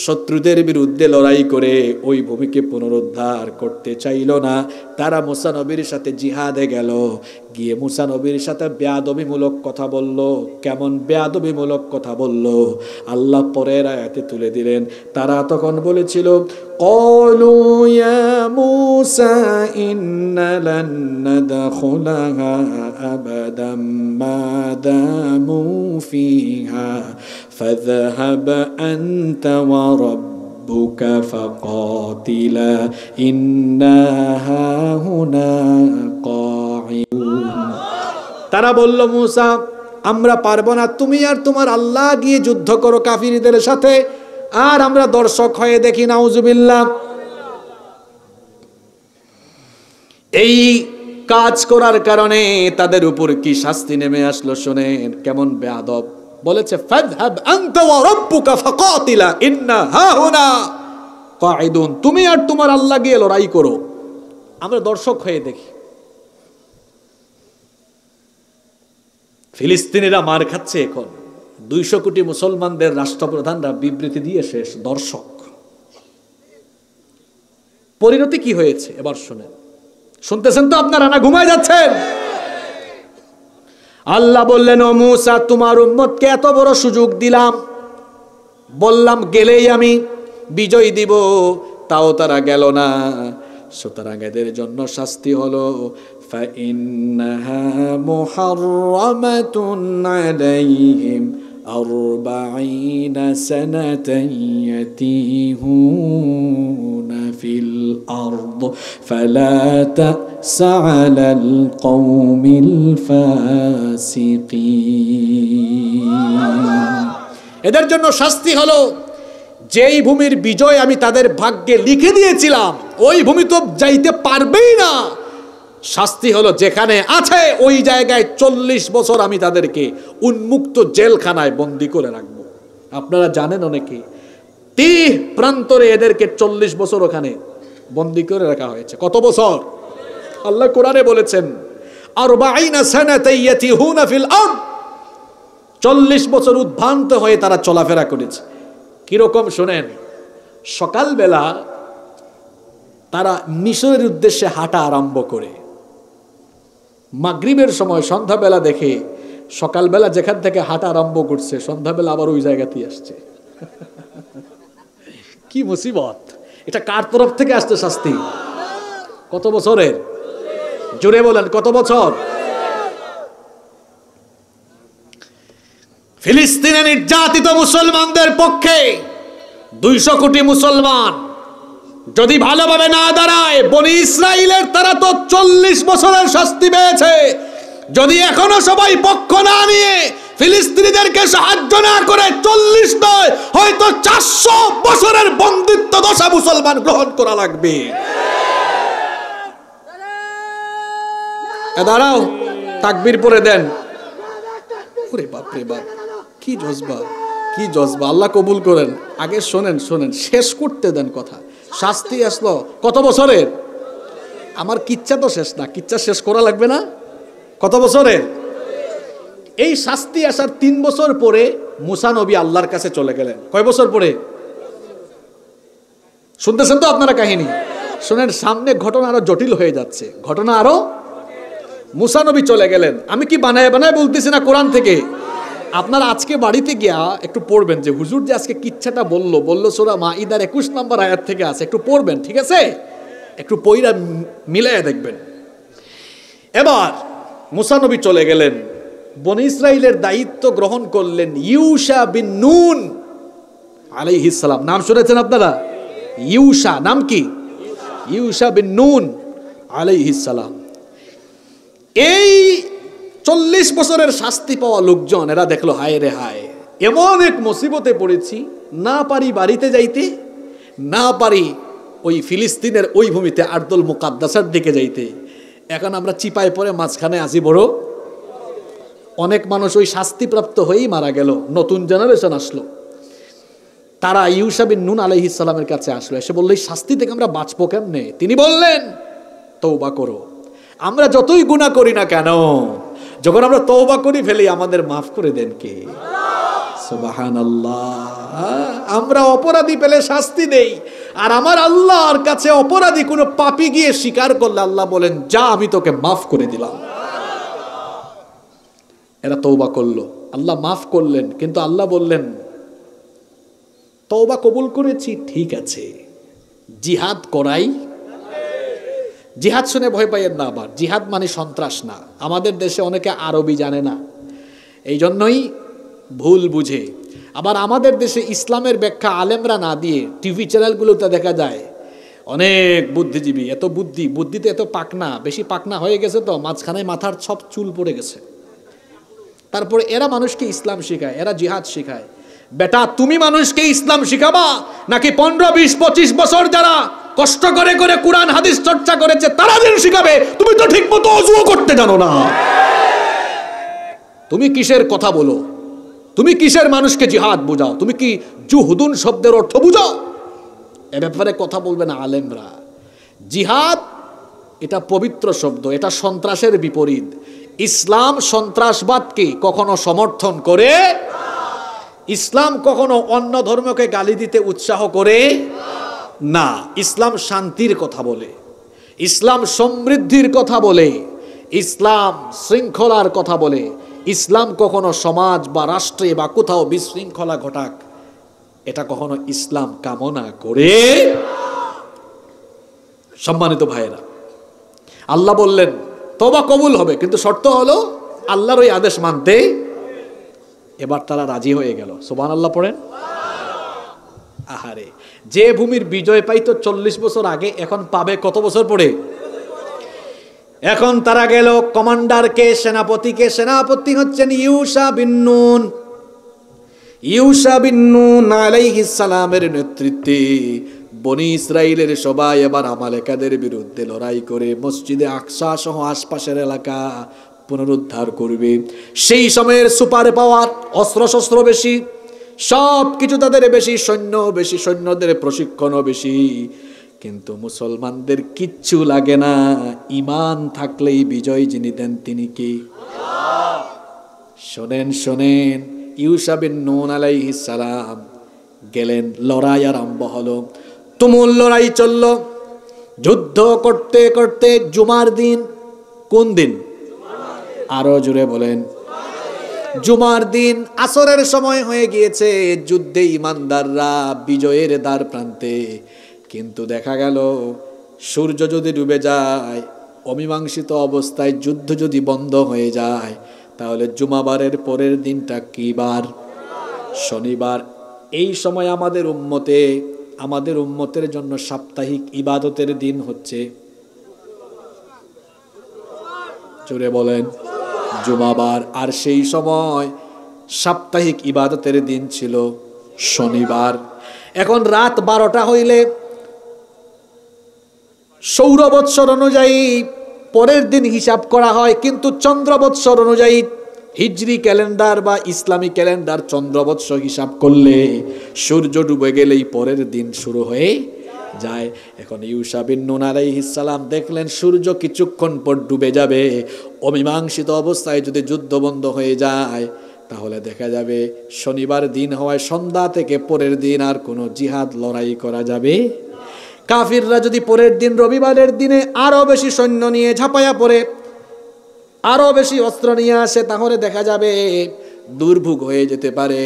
শত্রুদের বিরুদ্ধে লড়াই করে ওই ভূমিকে পুনরুদ্ধার করতে চাইল না। তারা মুসা নবীর সাথে জিহাদে গেল, গিয়ে মুসা নবীর সাথে বেয়াদবিমূলক কথা বলল। কেমন বেয়াদবিমূলক কথা বলল আল্লাহ পরের আয়াতে তুলে দিলেন। তারা তখন বলেছিল, ক্বালু ইয়া মুসা ইন্না লান নাদখুলাহা আবাদাম মা দামু ফিহা ফাযহাব আনতা ওয়া রাব্বুকা ফাকাতিলা ইন্না হাহুনা কাঈদুন। তারা বলল, মুসা, আমরা পারবো না, তুমি আর তোমার আল্লাহ গিয়ে যুদ্ধ করো কাফিরদের সাথে, আর আমরা দর্শক হয়ে দেখি। নাউজুবিল্লাহ। এই কাজ করার কারণে তাদের উপর কি শাস্তি নেমে আসলো শোনেন। কেমন বেয়াদব বলেছে, ফাযহাব আনতা ওয়া রাব্বুকা ফাকাতিলা ইন্না হাহুনা কাঈদুন, তুমি আর তোমার আল্লাহ গিয়ে লড়াই করো, আমরা দর্শক হয়ে দেখি। ফিলিস্তিনিরা মার খাচ্ছে এখন, 200 কোটি মুসলমানদের রাষ্ট্রপ্রধানরা বিবৃতি দিয়ে শেষ, দর্শক। পরিণতি কি হয়েছে এবার শুনেন। শুনতেছেন তো আপনারা, না ঘুমায় যাচ্ছেন? আল্লাহ বললেন, ও মুসা, তোমার উম্মতকে এত বড় সুযোগ দিলাম, বললাম গেলেই আমি বিজয় দিব, তাও তারা গেল না। সুতরাং এদের জন্য শাস্তি হলো فإنها محرمة عليهم 40 سنة يتيهون في الأرض فلا تأس على القوم الفاسقين এদের জন্য শাস্তি হলো যেই ভূমির বিজয় আমি তাদের ভাগ্যে লিখে দিয়েছিলাম ওই ভূমি তো যাইতে পারবেই না। শাস্তি হলো যেখানে আছে ওই জায়গায় 40 বছর আমি তাদেরকে উন্মুক্ত জেলখানায় বন্দী করে রাখবো। আপনারা জানেন অনেকে তীর প্রান্তরে এদেরকে 40 বছর ওখানে বন্দী করে রাখা হয়েছে। কত বছর? আল্লাহ কোরআনে বলেছেন 40 সানাতান ইয়াতিহুনা ফিল আরদ, 40 বছর উদ্ভ্রান্ত হয়ে তারা চলাফেরা করেছে। কিরকম শোনেন, সকালবেলা তারা মিশরের উদ্দেশ্যে হাঁটা আরম্ভ করে, মাগরিবের সময় সন্ধ্যাবেলা দেখে সকালবেলা যেখান থেকে হাঁটা আরম্ভ করছে সন্ধ্যাবেলা আবার ওই জায়গাতেই আসছে। কি মুসিবত! এটা কার তরফ থেকে আসছে শাস্তি? কত বছরের? জোরে বলেন, কত বছর? ফিলিস্তিনে নির্যাতিত মুসলমানদের পক্ষে 200 কোটি মুসলমান যদি ভালোভাবে না দাঁড়ায়, বনি ইসরাইলের তারা তো 40 বছরের শাস্তি পেয়েছে। যদি এখনো সবাই পক্ষ না নিয়ে ফিলিস্তিনিদেরকে সাহায্য না করে 40 নয় হয়তো 400 বছরের বন্দিত্ব দশা মুসলমান গ্রহণ করা লাগবে। দাঁড়াও, তাকবীর পরে দেন। ওরে বাপ রে বাপ, কি জজবা, কি জজবা! আল্লাহ কবুল করেন। আগে শোনেন, শেষ করতে দেন কথা। শাস্তি আসলো কত বছরের? আমার কিচ্ছা তো শেষ না, কিচ্ছা শেষ করা লাগবে না? কত বছরের? এই শাস্তি আসার 3 বছর পরে মুসা নবী আল্লাহর কাছে চলে গেলেন। কয় বছর পরে? শুনতেছেন তো আপনারা কাহিনী? শোনেন, সামনে ঘটনা আরো জটিল হয়ে যাচ্ছে। ঘটনা আরো, মুসা নবী চলে গেলেন। আমি কি বানায় বলতেছি না, কোরআন থেকে। আপনারা আজকে বাড়িতে গিয়া একটু পড়বেন যে হুজুর যে আজকে কিচ্ছাটা বললো সূরা মাইদার 21 নম্বর আয়াত থেকে আছে, একটু পড়বেন, ঠিক আছে? একটু পয়রা মিলাইয়া দেখবেন। এবার মুসা নবী চলে গেলেন, বনি ইসরাইলের দায়িত্ব গ্রহণ করলেন ইউশা বিন নুন আলাইহিস সালাম। নাম শুনেছেন আপনারা? ইউশা, নাম কি? ইউশা বিন নুন আলাইহিস সালাম। এই 40 বছরের শাস্তি পাওয়া লোকজন এরা দেখলো, হায় রে হায়, এমন এক মুসিবতে পড়েছি, না পারি বাড়িতে যাইতে, না পারি ওই ফিলিস্তিনের ওই ভূমিতে আরদুল মুকাদ্দাসার দিকে যাইতে। এখন আমরা চিপায় পড়ে মাঝখানে আসি বড়। অনেক মানুষ ওই শাস্তিপ্রাপ্ত হয়েই মারা গেল। নতুন জেনারেশন আসলো, তারা ইউশা বিন নুন আলাইহিস সালামের কাছে আসলো, এসে বললো এই শাস্তি থেকে আমরা বাঁচবো কেমনে? তিনি বললেন তওবা করো। আমরা যতই গুনাহ করি না কেন, যখন আমরা তওবা করি ফেলি আমাদের মাফ করে দেন কে? সুবহানাল্লাহ। আমরা অপরাধী পেলে শাস্তি দেই, আর আমার আল্লাহর কাছে অপরাধী কোনো পাপী গিয়ে স্বীকার করলে আল্লাহ বলেন যা, আমি তোকে মাফ করে দিলাম। এরা তওবা করলো, আল্লাহ মাফ করলেন, কিন্তু আল্লাহ বললেন তওবা কবুল করেছি, ঠিক আছে, জিহাদ করাই। জিহাদ শুনে ভয় পাইয়েন না। আবার জিহাদ মানে সন্ত্রাস না। আমাদের দেশে অনেকে আরবি জানে না, এই জন্যই ভুল বুঝে। আবার আমাদের দেশে ইসলামের ব্যাখ্যা আলেমরা না দিয়ে টিভি চ্যানেলগুলোতে দেখা যায় অনেক বুদ্ধিজীবী, এত বুদ্ধিতে এত পাকনা, বেশি পাকনা হয়ে গেছে তো মাঝখানে মাথার সব চুল পড়ে গেছে। তারপরে এরা মানুষকে ইসলাম শেখায়, এরা জিহাদ শেখায়। বেটা, তুমি মানুষকে ইসলাম শিখাবা নাকি 15, 20, 25 বছর যারা কষ্ট করে করে কোরআন হাদিস চর্চা করেছে তারা দিন শিখাবে? তুমি তো ঠিক মতো ওযুও করতে জানো না। তুমি কিসের কথা বলো? তুমি কিসের মানুষকে জিহাদ বুঝাও? তুমি কি জুহুদুন শব্দের অর্থ বুঝাও? এ ব্যাপারে কথা বলবে না আলেমরা। জিহাদ এটা পবিত্র শব্দ, এটা সন্ত্রাসের বিপরীত। ইসলাম সন্ত্রাসবাদকে কখনো সমর্থন করে, ইসলাম কখনো অন্য ধর্মকে গালি দিতে উৎসাহ করে না। ইসলাম শান্তির কথা বলে, ইসলাম সমৃদ্ধির কথা বলে, ইসলাম শৃঙ্খলার কথা বলে। ইসলাম কখনো সমাজ বা রাষ্ট্রে বা কোথাও বিশৃঙ্খলা ঘটাক এটা কখনো ইসলাম কামনা করে। সম্মানিত ভাইয়েরা, আল্লাহ বললেন তওবা কবুল হবে, কিন্তু শর্ত হলো আল্লাহর ওই আদেশ মানতে। এবার তারা রাজি হয়ে গেল। সুবহানাল্লাহ পড়েন। আহারে, যে ভূমির বিজয় পাইতো 40 বছর আগে, এখন পাবে কত বছর পরে? এখন তারা গেল কমান্ডারকে, সেনাপতিকে। সেনাপতি হচ্ছেন ইউশা বিন নুন। ইউশা বিন নুন আলাইহিস সালামের নেতৃত্বে বনি ইসরাইলের সবাই এবার আমালেকাদের বিরুদ্ধে লড়াই করে মসজিদে আকসা সহ আশপাশের এলাকা পুনরুদ্ধার করবে। সেই সময়ের সুপার পাওয়ার, অস্ত্র শস্ত্র বেশি, সব কিছু তাদের বেশি, সৈন্য বেশি, সৈন্যদের প্রশিক্ষণও বেশি, কিন্তু মুসলমানদের কিচ্ছু লাগে না। ঈমান থাকলেই বিজয় যিনি দেন তিনি কি? শোনেন শোনেন, ইউশা বিন নুন আলাইহিস সালাম গেলেন, লড়াই আরম্ভ হলো, তুমুল লড়াই চলল। যুদ্ধ করতে করতে জুমার দিন, কোন দিন? আরো জোরে বলেন। জুমার দিন আসরের সময় হয়ে গিয়েছে। যুদ্ধে ইমানদাররা বিজয়ের দ্বার প্রান্তে, কিন্তু দেখা গেল সূর্য যদি ডুবে যায়, অমীমাংসিত অবস্থায় যুদ্ধ যদি বন্ধ হয়ে যায়, তাহলে জুমাবারের পরের দিনটা কি বার? শনিবার। এই সময় আমাদের উম্মতের জন্য সাপ্তাহিক ইবাদতের দিন হচ্ছে, জোরে বলেন, জুমাবার। আর সেই সময় সাপ্তাহিক ইবাদতের দিন ছিল শনিবার। এখন রাত 12টা হইলে সৌর বৎসর অনুযায়ী পরের দিন হিসাব করা হয়, কিন্তু চন্দ্র বৎসর অনুযায়ী হিজরি ক্যালেন্ডার বা ইসলামী ক্যালেন্ডার চন্দ্র বৎসর হিসাব করলে সূর্য ডুবে গেলেই পরের দিন শুরু হয়ে যায়। এখন ইউশা বিন নুন আলাইহিস সালাম দেখলেন সূর্য কিছুক্ষণ পর ডুবে যাবে, অমীমাংসিত অবস্থায় যদি যুদ্ধ বন্ধ হয়ে যায়, তাহলে দেখা যাবে শনিবার দিন হওয়ায় সন্ধ্যা থেকে পরের দিন আর কোনো জিহাদ লড়াই করা যাবে। কাফিররা যদি পরের দিন রবিবারের দিনে আরো বেশি সৈন্য নিয়ে ঝাঁপায়া পড়ে, আরো বেশি অস্ত্র নিয়ে আসে, তাহলে দেখা যাবে দুর্ভোগ হয়ে যেতে পারে।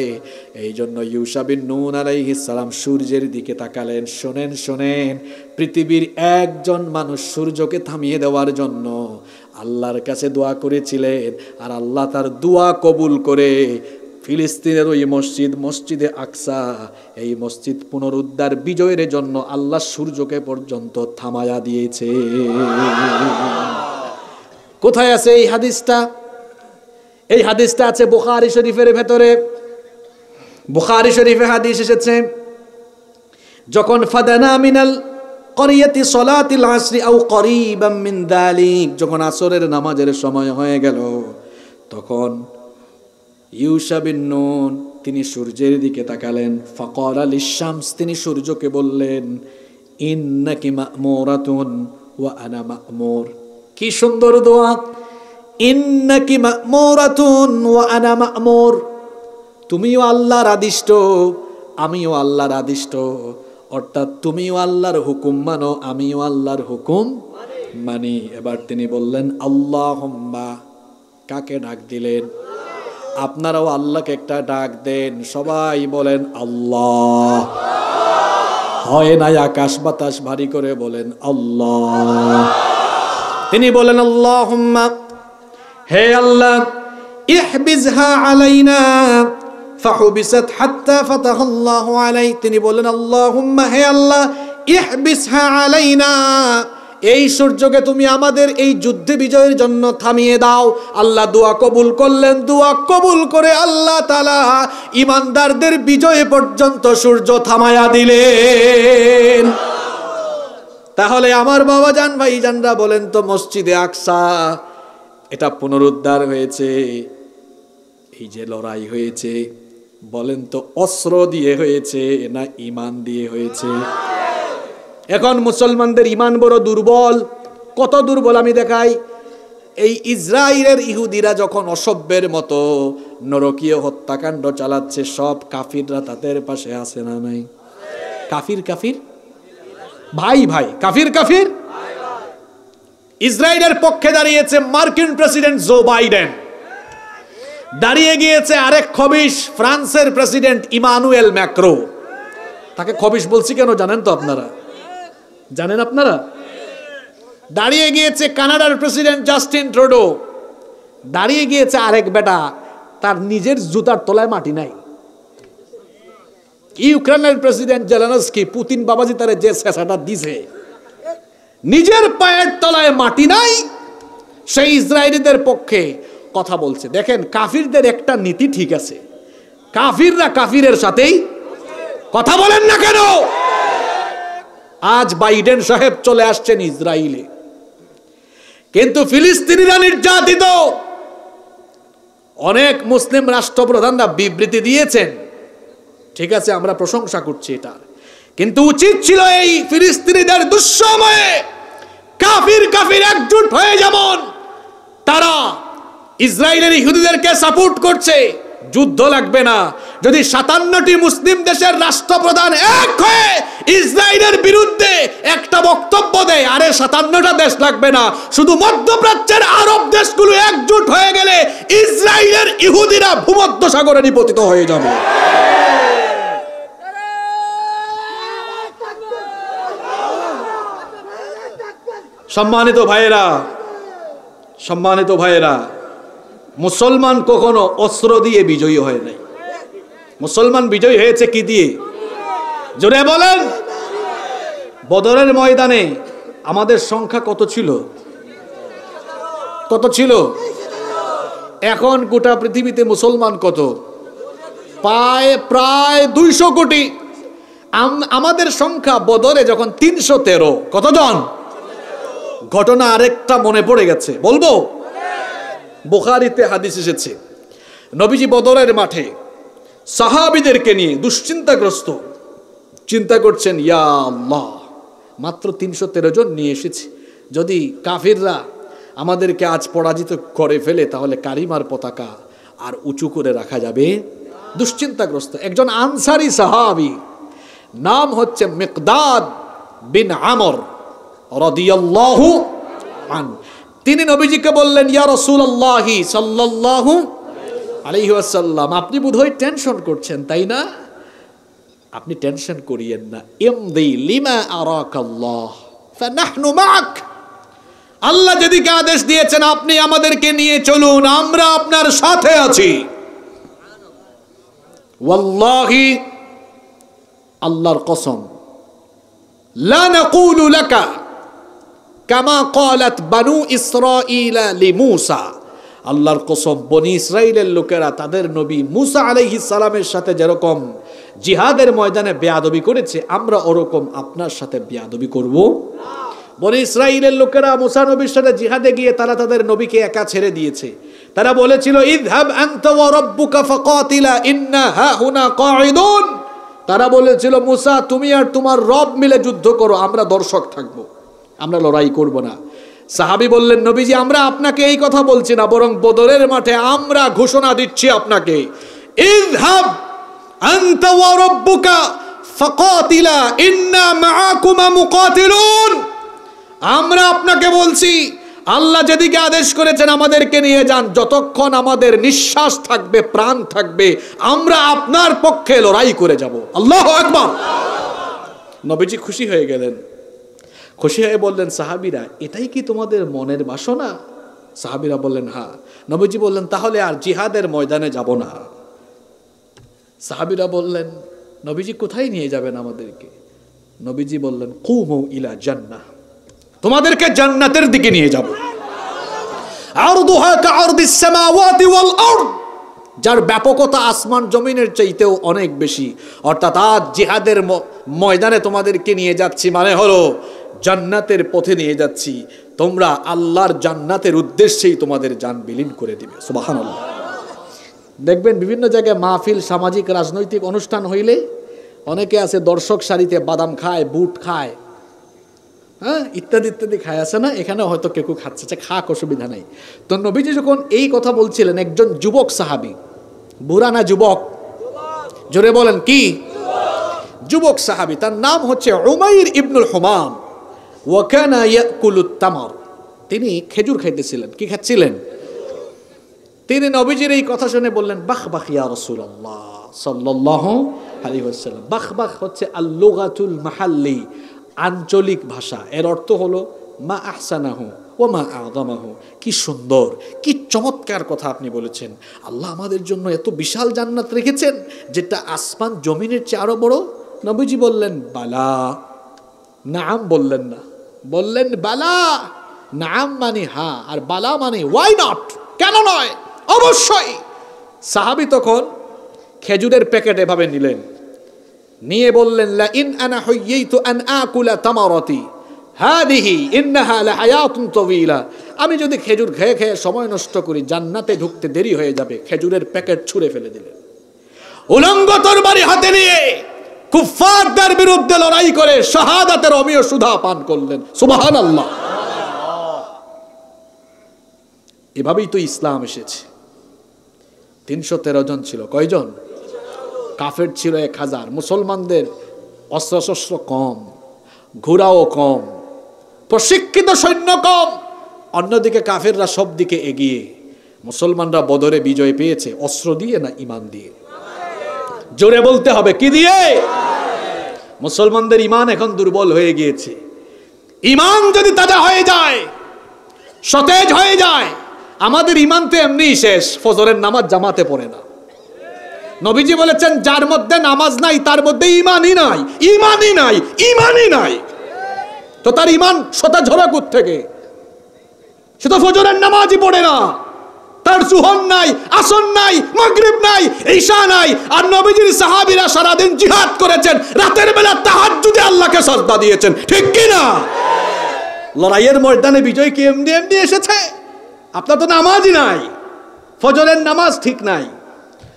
এই জন্য ইউশা বিন নুন আলাইহিস সালাম সূর্যের দিকে তাকালেন। শোনেন শোনেন, পৃথিবীর একজন মানুষ সূর্যকে থামিয়ে দেওয়ার জন্য আল্লাহর কাছে দোয়া করেছিলেন, আর আল্লাহ তার দোয়া কবুল করে ফিলিস্তিনের ওই মসজিদে আকসা, এই মসজিদ পুনরুদ্ধার বিজয়ের জন্য আল্লাহ সূর্যকে পর্যন্ত থামায়া দিয়েছে। কোথায় আছে এই হাদিসটা? এই হাদিসটা আছে বুখারী শরীফের ভেতরে। বুখারী শরীফে হাদিস এসেছে, যখন ফাদানা মিনাল করিয়াতি সলাতিল আসরি আও করিবাম মিন যালিক, যখন আসরের নামাজের সময় হয়ে গেল, তখন ইউশা বিন নুন তিনি সূর্যের দিকে তাকালেন। ফাকালা লিশ-শামস, তিনি সূর্যকে বললেন, ইন্নাকি মা'মুরাতুন ওয়া আনা মা'মুর। কি সুন্দর দোয়া, ইন্নাকি মা'মুরাতুন ওয়া আনা মা'মুর, তুমিও আল্লাহর আদিষ্ট, আমিও আল্লাহর আদিষ্ট। অর্থাৎ তুমিও আল্লাহর হুকুম মানো, আমিও আল্লাহর হুকুম মানি। এবার তিনি বললেন আল্লাহুম্মা, কাকে ডাক দিলেন? আপনারাও আল্লাহকে একটা ডাক দেন, সবাই বলেন আল্লাহ। হয় না আকাশ বাতাস ভারী করে বলেন আল্লাহ। তিনি বলেন আল্লাহুম্মা, হে আল্লাহ, ইহবিজহা আলাইনা ফাহুবিসাত হাত্তা ফাতাহাল্লাহু আলাই। তিনি বলেন আল্লাহুম্মা, হে আল্লাহ, ইহবিসহা আলাইনা, এই সূর্যকে তুমি আমাদের এই যুদ্ধে বিজয়ের জন্য থামিয়ে দাও। আল্লাহ দোয়া কবুল করলেন। দোয়া কবুল করে আল্লাহ তাআলা ঈমানদারদের বিজয় পর্যন্ত সূর্য থামায়া দিলেন। তাহলে আমার বাবা জান, ভাই জানরা, বলেন তো, মসজিদে আকসা এটা পুনরুদ্ধার হয়েছে, এই যে লড়াই হয়েছে, বলেন তো অস্ত্র দিয়ে হয়েছে না ঈমান দিয়ে হয়েছে? এখন মুসলমানদের ঈমান বড় দুর্বল। কত দুর্বল আমি দেখাই। এই ইসরায়েলের ইহুদিরা যখন অসভ্যের মতো নরকীয় হত্যাকাণ্ড চালাচ্ছে, সব কাফিররা তাদের পাশে আছে না নাই? কাফির কাফির ভাই ভাই, কাফির কাফির। ইসরায়েলের পক্ষে দাঁড়িয়েছে মার্কিন প্রেসিডেন্ট জো বাইডেন, দাঁড়িয়ে গিয়েছে আরেক খবিশ ফ্রান্সের প্রেসিডেন্ট ইমানুয়েল ম্যাক্রো। তাকে খবিশ বলছি কেন জানেন তো আপনারা? জানেন আপনারা? দাঁড়িয়ে গিয়েছে কানাডার প্রেসিডেন্ট জাস্টিন ট্রুডো, দাঁড়িয়ে গিয়েছে আরেক বেটা, তার নিজের জুতার তলায় মাটি নাই। ইউক্রেনের প্রেসিডেন্ট জেলেনস্কি, পুতিন বাবাজি তারে যে শেষাটা দিছে, নিজের পায়ের তলায় মাটি নাই, সেই ইসরায়েলিদের পক্ষে কথা বলছে। দেখেন, কাফিরদের একটা নীতি ঠিক আছে, কাফিররা কাফিরের সাথেই কথা বলেন না কেন? আজ বাইডেন সাহেব চলে আসছেন ইসরায়েলে, কিন্তু ফিলিস্তিনিরা নির্যাতিত। অনেক মুসলিম রাষ্ট্রপ্রধানরা বিবৃতি দিয়েছেন, ঠিক আছে, আমরা প্রশংসা করছি এটা, কিন্তু উচিত ছিল এই ফিলিস্তিনিদের দুঃসময়ে কাফির কাফির একজোট হয়ে, যেমন তারা ইসরায়েলের ইহুদিদেরকে সাপোর্ট করছে, যুদ্ধ লাগবে না। যদি 57টি মুসলিম দেশের রাষ্ট্রপ্রধান এক হয়ে ইসরায়েলের বিরুদ্ধে একটা বক্তব্য দেয়, আরে 57টা দেশ লাগবে না, শুধু মধ্যপ্রাচ্যের আরব দেশগুলো একজোট হয়ে গেলে ইসরায়েলের ইহুদিরা ভূমধ্য সাগরে নিপতিত হয়ে যাবে। সম্মানিত ভাইয়েরা, সম্মানিত ভাইয়েরা, মুসলমান কখনো অস্ত্র দিয়ে বিজয়ী হয় নাই। মুসলমান বিজয়ী হয়েছে কি দিয়ে? জোরে বলেন। বদরের ময়দানে আমাদের সংখ্যা কত ছিল? কত ছিল? এখন গোটা পৃথিবীতে মুসলমান কত? প্রায় 200 কোটি। আমাদের সংখ্যা বদরে যখন 313। কতজন? ঘটনা আরেকটা মনে পড়ে গেছে, বলবো? বুখারীতে হাদিস এসেছে, নবীজি বদরের মাঠে সাহাবীদেরকে নিয়ে দুশ্চিন্তাগ্রস্ত, চিন্তা করছেন, ইয়া আল্লাহ, মাত্র 313 জন নিয়ে এসেছি, যদি কাফিররা আমাদেরকে আজ পরাজিত করে ফেলে তাহলে কালিমার পতাকা আর উঁচু করে রাখা যাবে? দুশ্চিন্তাগ্রস্ত একজন আনসারী সাহাবী, নাম হচ্ছে মিকদাদ বিন আমর রাদিয়াল্লাহু আনহু। তিনি নবীজিকে বললেন, ইয়া রাসূলুল্লাহ সাল্লাল্লাহু আলাইহি ওয়াসাল্লাম, আপনি বোধহয় টেনশন করছেন, তাই না? আপনি টেনশন করিয়েন না, ইমদি লিমা আরাকাল্লাহ ফানাহনু মাআক। আল্লাহ যেদিকে আদেশ দিয়েছেন আপনি আমাদেরকে নিয়ে চলুন, আমরা আপনার সাথে আছি। ওয়াল্লাহি, আল্লাহর কসম, লা নাকুলু লাকা কামা ক্বালাত বানু ইসরাঈলা লিমূসা। আল্লাহর কসম, বনি ইসরাইলের লোকেরা তাদের নবী মুসা আলাইহিস সালামের সাথে যেরকম জিহাদের ময়দানে বেয়াদবি করেছে, আমরা ওরকম আপনার সাথে বেয়াদবি করব না। বনি ইসরাইলের লোকেরা মুসা নবীর সাথে জিহাদে গিয়ে তারা তাদের নবীকে একা ছেড়ে দিয়েছে। তারা বলেছিল, ইযহাব আনতা ওয়া রাব্বুকা ফাকাতিলা ইন্না হাহুনা কাঈদুন। তারা বলেছিল, মুসা তুমি আর তোমার রব মিলে যুদ্ধ করো, আমরা দর্শক থাকব, আমরা লড়াই করব না। সাহাবী বললেন, নবীজি আমরা আপনাকে এই কথা বলছি না, বরং বদরের মাঠে আমরা ঘোষণা দিচ্ছি আপনাকে, ইযহাব আনতা ওয়া রাব্বুকা ফাকাতিলা ইন্না মাআকুমা মুকাতিলুন। আমরা আপনাকে বলছি, আল্লাহ যেদিকে আদেশ করেছেন আমাদেরকে নিয়ে যান, যতক্ষণ আমাদের নিঃশ্বাস থাকবে, প্রাণ থাকবে, আমরা আপনার পক্ষে লড়াই করে যাব। আল্লাহু আকবার। নবীজি খুশি হয়ে গেলেন, খুশি হয়ে বললেন, সাহাবীরা এটাই কি তোমাদের মনের বাসনা? সাহাবীরা বললেন হ্যাঁ। নবীজি বললেন, তাহলে আর জিহাদের ময়দানে যাব না। সাহাবীরা বললেন, নবীজি কোথায় নিয়ে যাবেন আমাদেরকে? নবীজি বললেন, কুমু ইলা জান্নাহ, তোমাদেরকে জান্নাতের দিকে নিয়ে যাব। আরদুহা কাআরদিস সামাওয়াতি ওয়াল আরদ, যার ব্যাপকতা আসমান জমিনের চাইতেও অনেক বেশি। অর্থাৎ আজ জিহাদের ময়দানে তোমাদেরকে নিয়ে যাচ্ছি মানে হলো জান্নাতের পথে নিয়ে যাচ্ছি, তোমরা আল্লাহর জান্নাতের উদ্দেশ্যেই তোমাদের জান বিলীন করে দিবে। সুবহানাল্লাহ। দেখবেন বিভিন্ন জায়গায় মাহফিল, সামাজিক রাজনৈতিক অনুষ্ঠান হইলে অনেকে আছে দর্শক সারিতে বাদাম খায়, বুট খায়, হ্যাঁ, ইত্যাদি ইত্যাদি খায়, আছে না? এখানে হয়তো কেউ খাচ্ছে, খাক, অসুবিধা নেই। তো নবীজি যখন এই কথা বলছিলেন, একজন যুবক সাহাবী, বুড়া না যুবক? জোরে বলেন, কি যুবক সাহাবী, তার নাম হচ্ছে উমাইর ইবনুল হুমাম। ওয়া কানা ইয়াকুলুত তামার, তিনি খেজুর খাইতেছিলেন। কি খাচ্ছিলেন? তিনি নবীজির এই কথা শুনে বললেন, বাখ বাখ ইয়া রাসূলুল্লাহ সাল্লাল্লাহু আলাইহি ওয়াসাল্লাম। বাখ বাখ হচ্ছে আল লুগাতুল মাহাল্লি, আঞ্চলিক ভাষা। এর অর্থ হলো মা আহসানাহু ওয়া মা আযমাহু। কি সুন্দর, কি চমৎকার কথা আপনি বলেছেন। আল্লাহ আমাদের জন্য এত বিশাল জান্নাত রেখেছেন যেটা আসমান জমিনের চেয়ে আরো বড়। নবীজি বললেন বালা। নাম বললেন না, বললেন বালা। নাম মানে হ্যাঁ, আর বালা মানে ওয়াই নট, কেন নয়, অবশ্যই। সাহাবী তখন খেজুরের প্যাকেট এভাবে নিলেন, নিয়ে বললেন লা ইন আনা হুইয়িতু আন আকুলা তামারাতি হাদিহি ইন্নাহা লাহায়াতুন তাওয়িলা। আমি যদি খেজুর খেয়ে খেয়ে সময় নষ্ট করি, জান্নাতে ঢুকতে দেরি হয়ে যাবে। খেজুরের প্যাকেট ছুঁড়ে ফেলে দিলেন। উলঙ্গ তরবারি হাতে নিয়ে কুফফারদের বিরুদ্ধে লড়াই করে শাহাদাতের অমীয় সুধা পান করলেন। সুবহানাল্লাহ। এভাবেই তো ইসলাম এসেছে। 313 জন ছিল, কয়জন? কাফের ছিল 1000। মুসলমানদের অস্ত্রশস্ত্র কম, ঘোড়াও কম, প্রশিক্ষিত সৈন্য কম। অন্যদিকে কাফেররা সব দিকে এগিয়ে। মুসলমানরা বদরে বিজয় পেয়েছে অস্ত্র দিয়ে না ঈমান দিয়ে? জোরে বলতে হবে, কি দিয়ে? মুসলমানদের ঈমান এখন দুর্বল হয়ে গিয়েছে। ঈমান যদি তাজা হয়ে যায়, সতেজ হয়ে যায়, আমাদের ঈমান তো এমনিই শেষ। ফজরের নামাজ জামাতে পড়ে না। নবীজি বলেছেন যার মধ্যে নামাজ নাই তার মধ্যে ঈমানই নাই, ঈমানই নাই, ঈমানই নাই। তো তার ঈমান সতেজ হবে কোত্থেকে? সে তো ফজরের নামাজই পড়ে না, তার সুহর নাই, আসর নাই, মাগরিব নাই, ঈশা নাই। আর নবীজির সাহাবীরা সারাদিন জিহাদ করেছেন, রাতের বেলা তাহাজ্জুদে আল্লাহকে সাজদা দিয়েছেন, ঠিক কি না? লড়াইয়ের ময়দানে বিজয় কি এমনি এমনি এসেছে? আপনার তো নামাজই নাই, ফজরের নামাজ ঠিক নাই।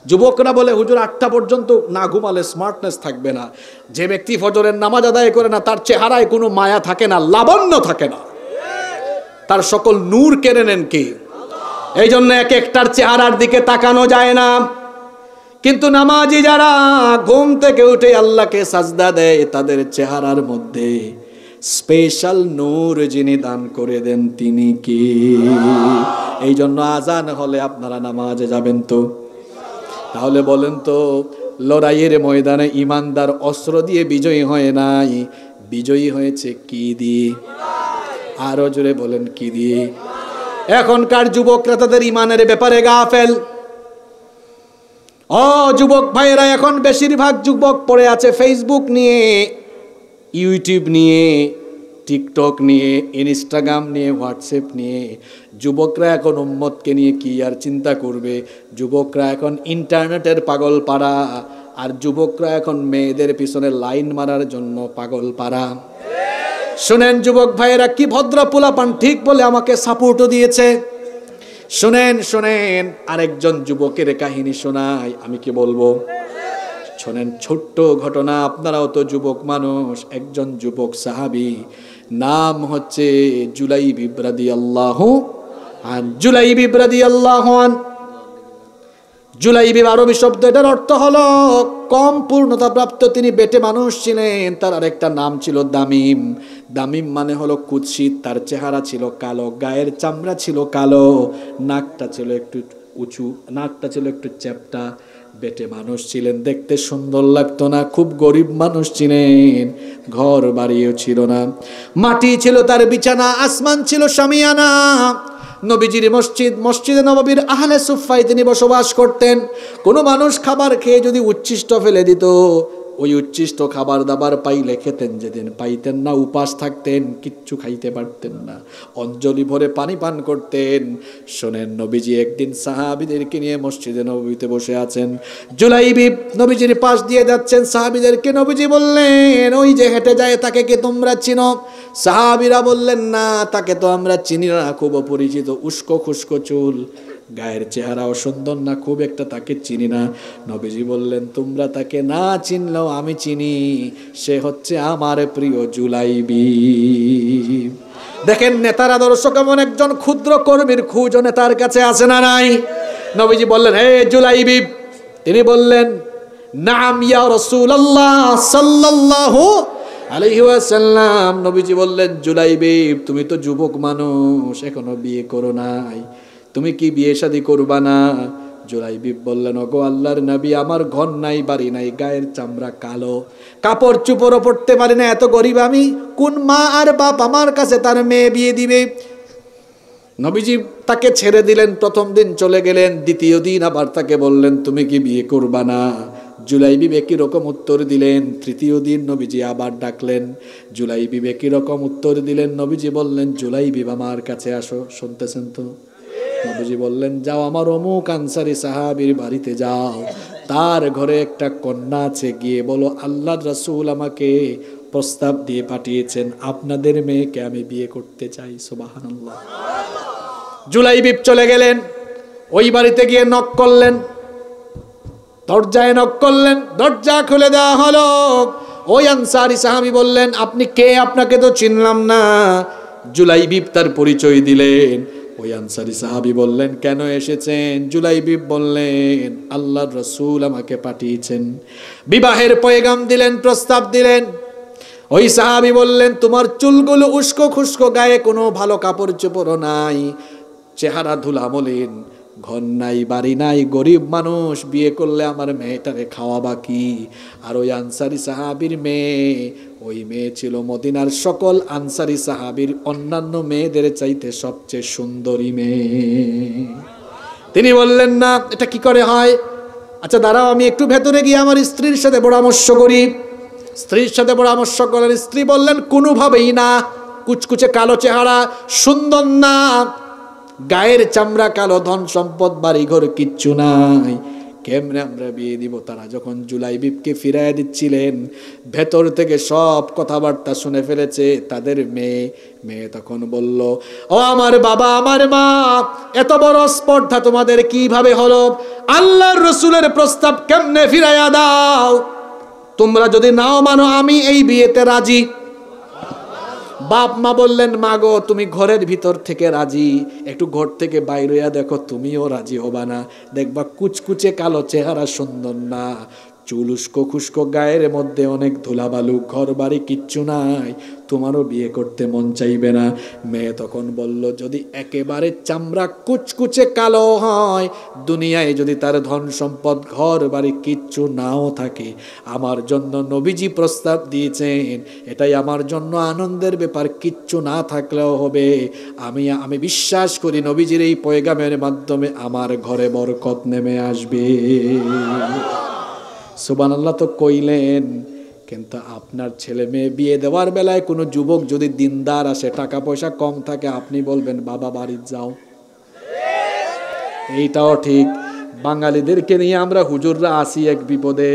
যুবকরা বলে হুজুর 8টা পর্যন্ত না ঘুমালে স্মার্টনেস থাকবে না। যে ব্যক্তি ফজরের নামাজ আদায় করে না তার চেহারায় কোনো মায়া থাকে না, লাবণ্য থাকে না, তার সকল নূর কেড়ে নেন কে? এই জন্য এক একটার চেহারার দিকে তাকানো যায় না। কিন্তু নামাজি যারা ঘুম থেকে উঠে আল্লাহকে সাজদা দেয়, তাদের চেহারার মধ্যে স্পেশাল নূর যিনি দান করে দেন তিনি কি? এই জন্য আজান হলে আপনারা নামাজে যাবেন তো? তাহলে বলেন তো, লড়াইয়ের ময়দানে ইমানদার অস্ত্র দিয়ে বিজয়ী হয় নাই, বিজয়ী হয়েছে কি দিয়ে? আরো জোরে বলেন, কি দিয়ে? এখনকার যুবকরা তাদের ইমানের ব্যাপারে গাফেল। ও যুবক ভাইয়েরা, এখন বেশিরভাগ যুবক পড়ে আছে ফেসবুক নিয়ে, ইউটিউব নিয়ে, টিকটক নিয়ে, ইনস্টাগ্রাম নিয়ে, হোয়াটসঅ্যাপ নিয়ে। যুবকরা এখন উম্মতকে নিয়ে কি আর চিন্তা করবে? যুবকরা এখন ইন্টারনেটের পাগল পাড়া, আর যুবকরা এখন মেয়েদের পিছনে লাইন মারার জন্য পাগল পাড়া। শুনেন যুবক ভাইয়েরা, কি ভদ্র পোলাপান ঠিক বলে আমাকে সাপোর্টও দিয়েছে। শুনেন শুনেন, আরেকজন যুবকের কাহিনী শোনাই। আমি কি বলবো? শোনেন, ছোট্ট ঘটনা, আপনারাও তো যুবক মানুষ। একজন যুবক সাহাবী, নাম হচ্ছে জুলাইবিব রাদিয়াল্লাহু আন। জুলাইবিব রাদিয়াল্লাহু আন, জুলাইবিব আরবি শব্দ, এটার অর্থ হলো কম পূর্ণতা প্রাপ্ত। তিনি বেটে মানুষ ছিলেন। তার আরেকটা নাম ছিল দামিম। দামিম মানে হলো কুৎসিত। তার চেহারা ছিল কালো, গায়ের চামড়া ছিল কালো, নাকটা ছিল একটু উঁচু, নাকটা ছিল একটু চ্যাপ্টা। বেটে মানুষ ছিলেন, দেখতে সুন্দর লাগতো না, খুব গরিব মানুষ ছিলেন, ঘর বাড়িও ছিল না, মাটি ছিল তার বিছানা, আসমান ছিল শামিয়ানা। নবীজির মসজিদ, মসজিদে নববীর আহলে সুফায় তিনি বসবাস করতেন। কোনো মানুষ খাবার খেয়ে যদি উচ্ছিষ্ট ফেলে দিত, ওই উচ্ছিষ্ট খাবার দাবার পাইলে খেতেন, যেদিন পাইতেন না উপাস থাকতেন, কিচ্ছু খাইতে পারতেন না, অঞ্জলি ভরে পানি পান করতেন। শোনেন, নবীজি একদিন সাহাবীদেরকে নিয়ে মসজিদে নববীতে বসে আছেন। জুলাইবিব নবীজির পাশ দিয়ে যাচ্ছেন। সাহাবীদেরকে নবীজি বললেন, ওই যে হেঁটে যায় তাকে কি তোমরা চিনো? সাহাবীরা বললেন, না, তাকে তো আমরা চিনি না, খুব অপরিচিত, উস্কো খুস্কো চুল, গায়ের চেহারাও সুন্দর না, খুব একটা তাকে চিনি না। নবীজি বললেন, তোমরা তাকে না চিনলেও আমি চিনি, সে হচ্ছে আমার প্রিয় জুলাইবিব। দেখেন নেতার আদর্শ কেমন। একজন ক্ষুদ্র কর্মীর খোঁজ নেতার কাছে আছে না নাই? নবীজি বললেন, হে জুলাইবিব। তিনি বললেন, নাম ইয়া রাসূলুল্লাহ সাল্লাল্লাহু আলাইহি ওয়াসাল্লাম। নবীজি বললেন, জুলাইবিব, তুমি তো যুবক মানুষ, এখনো বিয়ে করো নাই, তুমি কি বিয়ে শাদী করবা না? জুলাইবিব বললেন, ওগো আল্লাহর নবী, আমার ঘর নাই, বাড়ি নাই, গায়ের চামড়া কালো, কাপড় চুপড়ও পড়তে পারি না, এত গরিব আমি, কোন মা আর বাপ আমার কাছে তার মেয়ে বিয়ে দিবে? নবীজি তাকে ছেড়ে দিলেন, প্রথম দিন চলে গেলেন, দ্বিতীয় দিন আবার তাকে বললেন তুমি কি বিয়ে করবা না? জুলাইবিব একই রকম উত্তর দিলেন। তৃতীয় দিন নবীজি আবার ডাকলেন, জুলাইবিব একই রকম উত্তর দিলেন। নবীজি বললেন, জুলাইবিব আমার কাছে আসো। শুনতেছেন তো? নবীজি বললেন, যাও আমার অমুক আনসারী সাহাবীর বাড়িতে যাও, তার ঘরে একটা কন্যা আছে, গিয়ে বলো আল্লাহর রাসূল আমাকে প্রস্তাব দিয়ে পাঠিয়েছেন, আপনাদের মেয়েকে আমি বিয়ে করতে চাই। সুবহানাল্লাহ। জুলাইবিব চলে গেলেন, ওই বাড়িতে গিয়ে নক করলেন, দরজায় নক করলেন, দরজা খুলে দেওয়া হলো। ওই আনসারী সাহাবী বললেন, আপনি কে? আপনাকে তো চিনলাম না। জুলাইবিব তার পরিচয় দিলেন। ওই আনসারী সাহাবী বললেন, কেন এসেছেন? জুলাইবিব বললেন, আল্লাহর রাসূল আমাকে পাঠিয়েছেন। বিবাহের পয়গাম দিলেন, প্রস্তাব দিলেন। ওই সাহাবী বললেন, তোমার চুলগুলো উস্কো খুস্কো, গায়ে কোনো ভালো কাপড় চোপড় নাই, চেহারা ধুলা মলিন, ঘর নাই, বাড়ি নাই, গরিব মানুষ, বিয়ে করলে আমার মেয়েটারে খাওয়াবা কি? আর ওই আনসারী সাহাবীর মেয়ে, ওই মেয়ে ছিল মদিনার সকল আনসারী সাহাবীর অন্যান্য মেয়েদের চাইতে সবচেয়ে সুন্দরী মেয়ে। তিনি বললেন, না, এটা কি করে হয়? আচ্ছা দাঁড়াও, আমি একটু ভেতরে গিয়ে আমার স্ত্রীর সাথে পরামর্শ করি। স্ত্রীর সাথে পরামর্শ করলেন। স্ত্রী বললেন, কোনোভাবেই না, কুচকুচে কালো চেহারা, সুন্দর না, গায়ের চামড়া কালো, ধন সম্পদ বাড়ি ঘর কিচ্ছু নাই, কেমনে আমরা বিয়ে দিব? তারা যখন জুলাইবিবকে ফিরাইয়া দিচ্ছিলেন, ভেতর থেকে সব কথাবার্তা শুনে ফেলেছে তাদের মেয়ে তখন বলল, ও আমার বাবা, আমার মা, এত বড় স্পর্ধা তোমাদের কিভাবে হলো? আল্লাহর রাসূলের প্রস্তাব কেমনে ফিরাইয়া দাও? তোমরা যদি নাও মানো, আমি এই বিয়েতে রাজি। বাপ মা বললেন, মা গো, তুমি ঘরের ভিতর থেকে রাজি, একটু ঘর থেকে বাইরে দেখো, তুমিও রাজি হবা না? দেখবা কুচকুচে কালো চেহারা, সুন্দর না, চুল উস্কো খুস্কো, গায়ের মধ্যে অনেক ধুলাবালু, ঘর বাড়ি কিচ্ছু নাই, তোমারও বিয়ে করতে মন চাইবে না। মেয়ে তখন বলল, যদি একেবারে চামড়া কুচকুচে কালো হয়, দুনিয়ায় যদি তার ধন সম্পদ ঘর বাড়ি কিচ্ছু নাও থাকে, আমার জন্য নবীজি প্রস্তাব দিয়েছেন, এটাই আমার জন্য আনন্দের ব্যাপার, কিচ্ছু না থাকলেও হবে। আমি বিশ্বাস করি নবীজির এই পয়গামের মাধ্যমে আমার ঘরে বরকত নেমে আসবে। সুবহানাল্লাহ তো কইলেন, কিন্তু আপনার ছেলে মেয়ে বিয়ে দেওয়ার বেলায় কোনো যুবক যদি দিনদার আসে, টাকা পয়সা কম থাকে, আপনি বলবেন বাবা বাড়ি যাও। এইটাও ঠিক, বাঙালিদেরকে নিয়ে আমরা হুজুররা আসি এক বিপদে,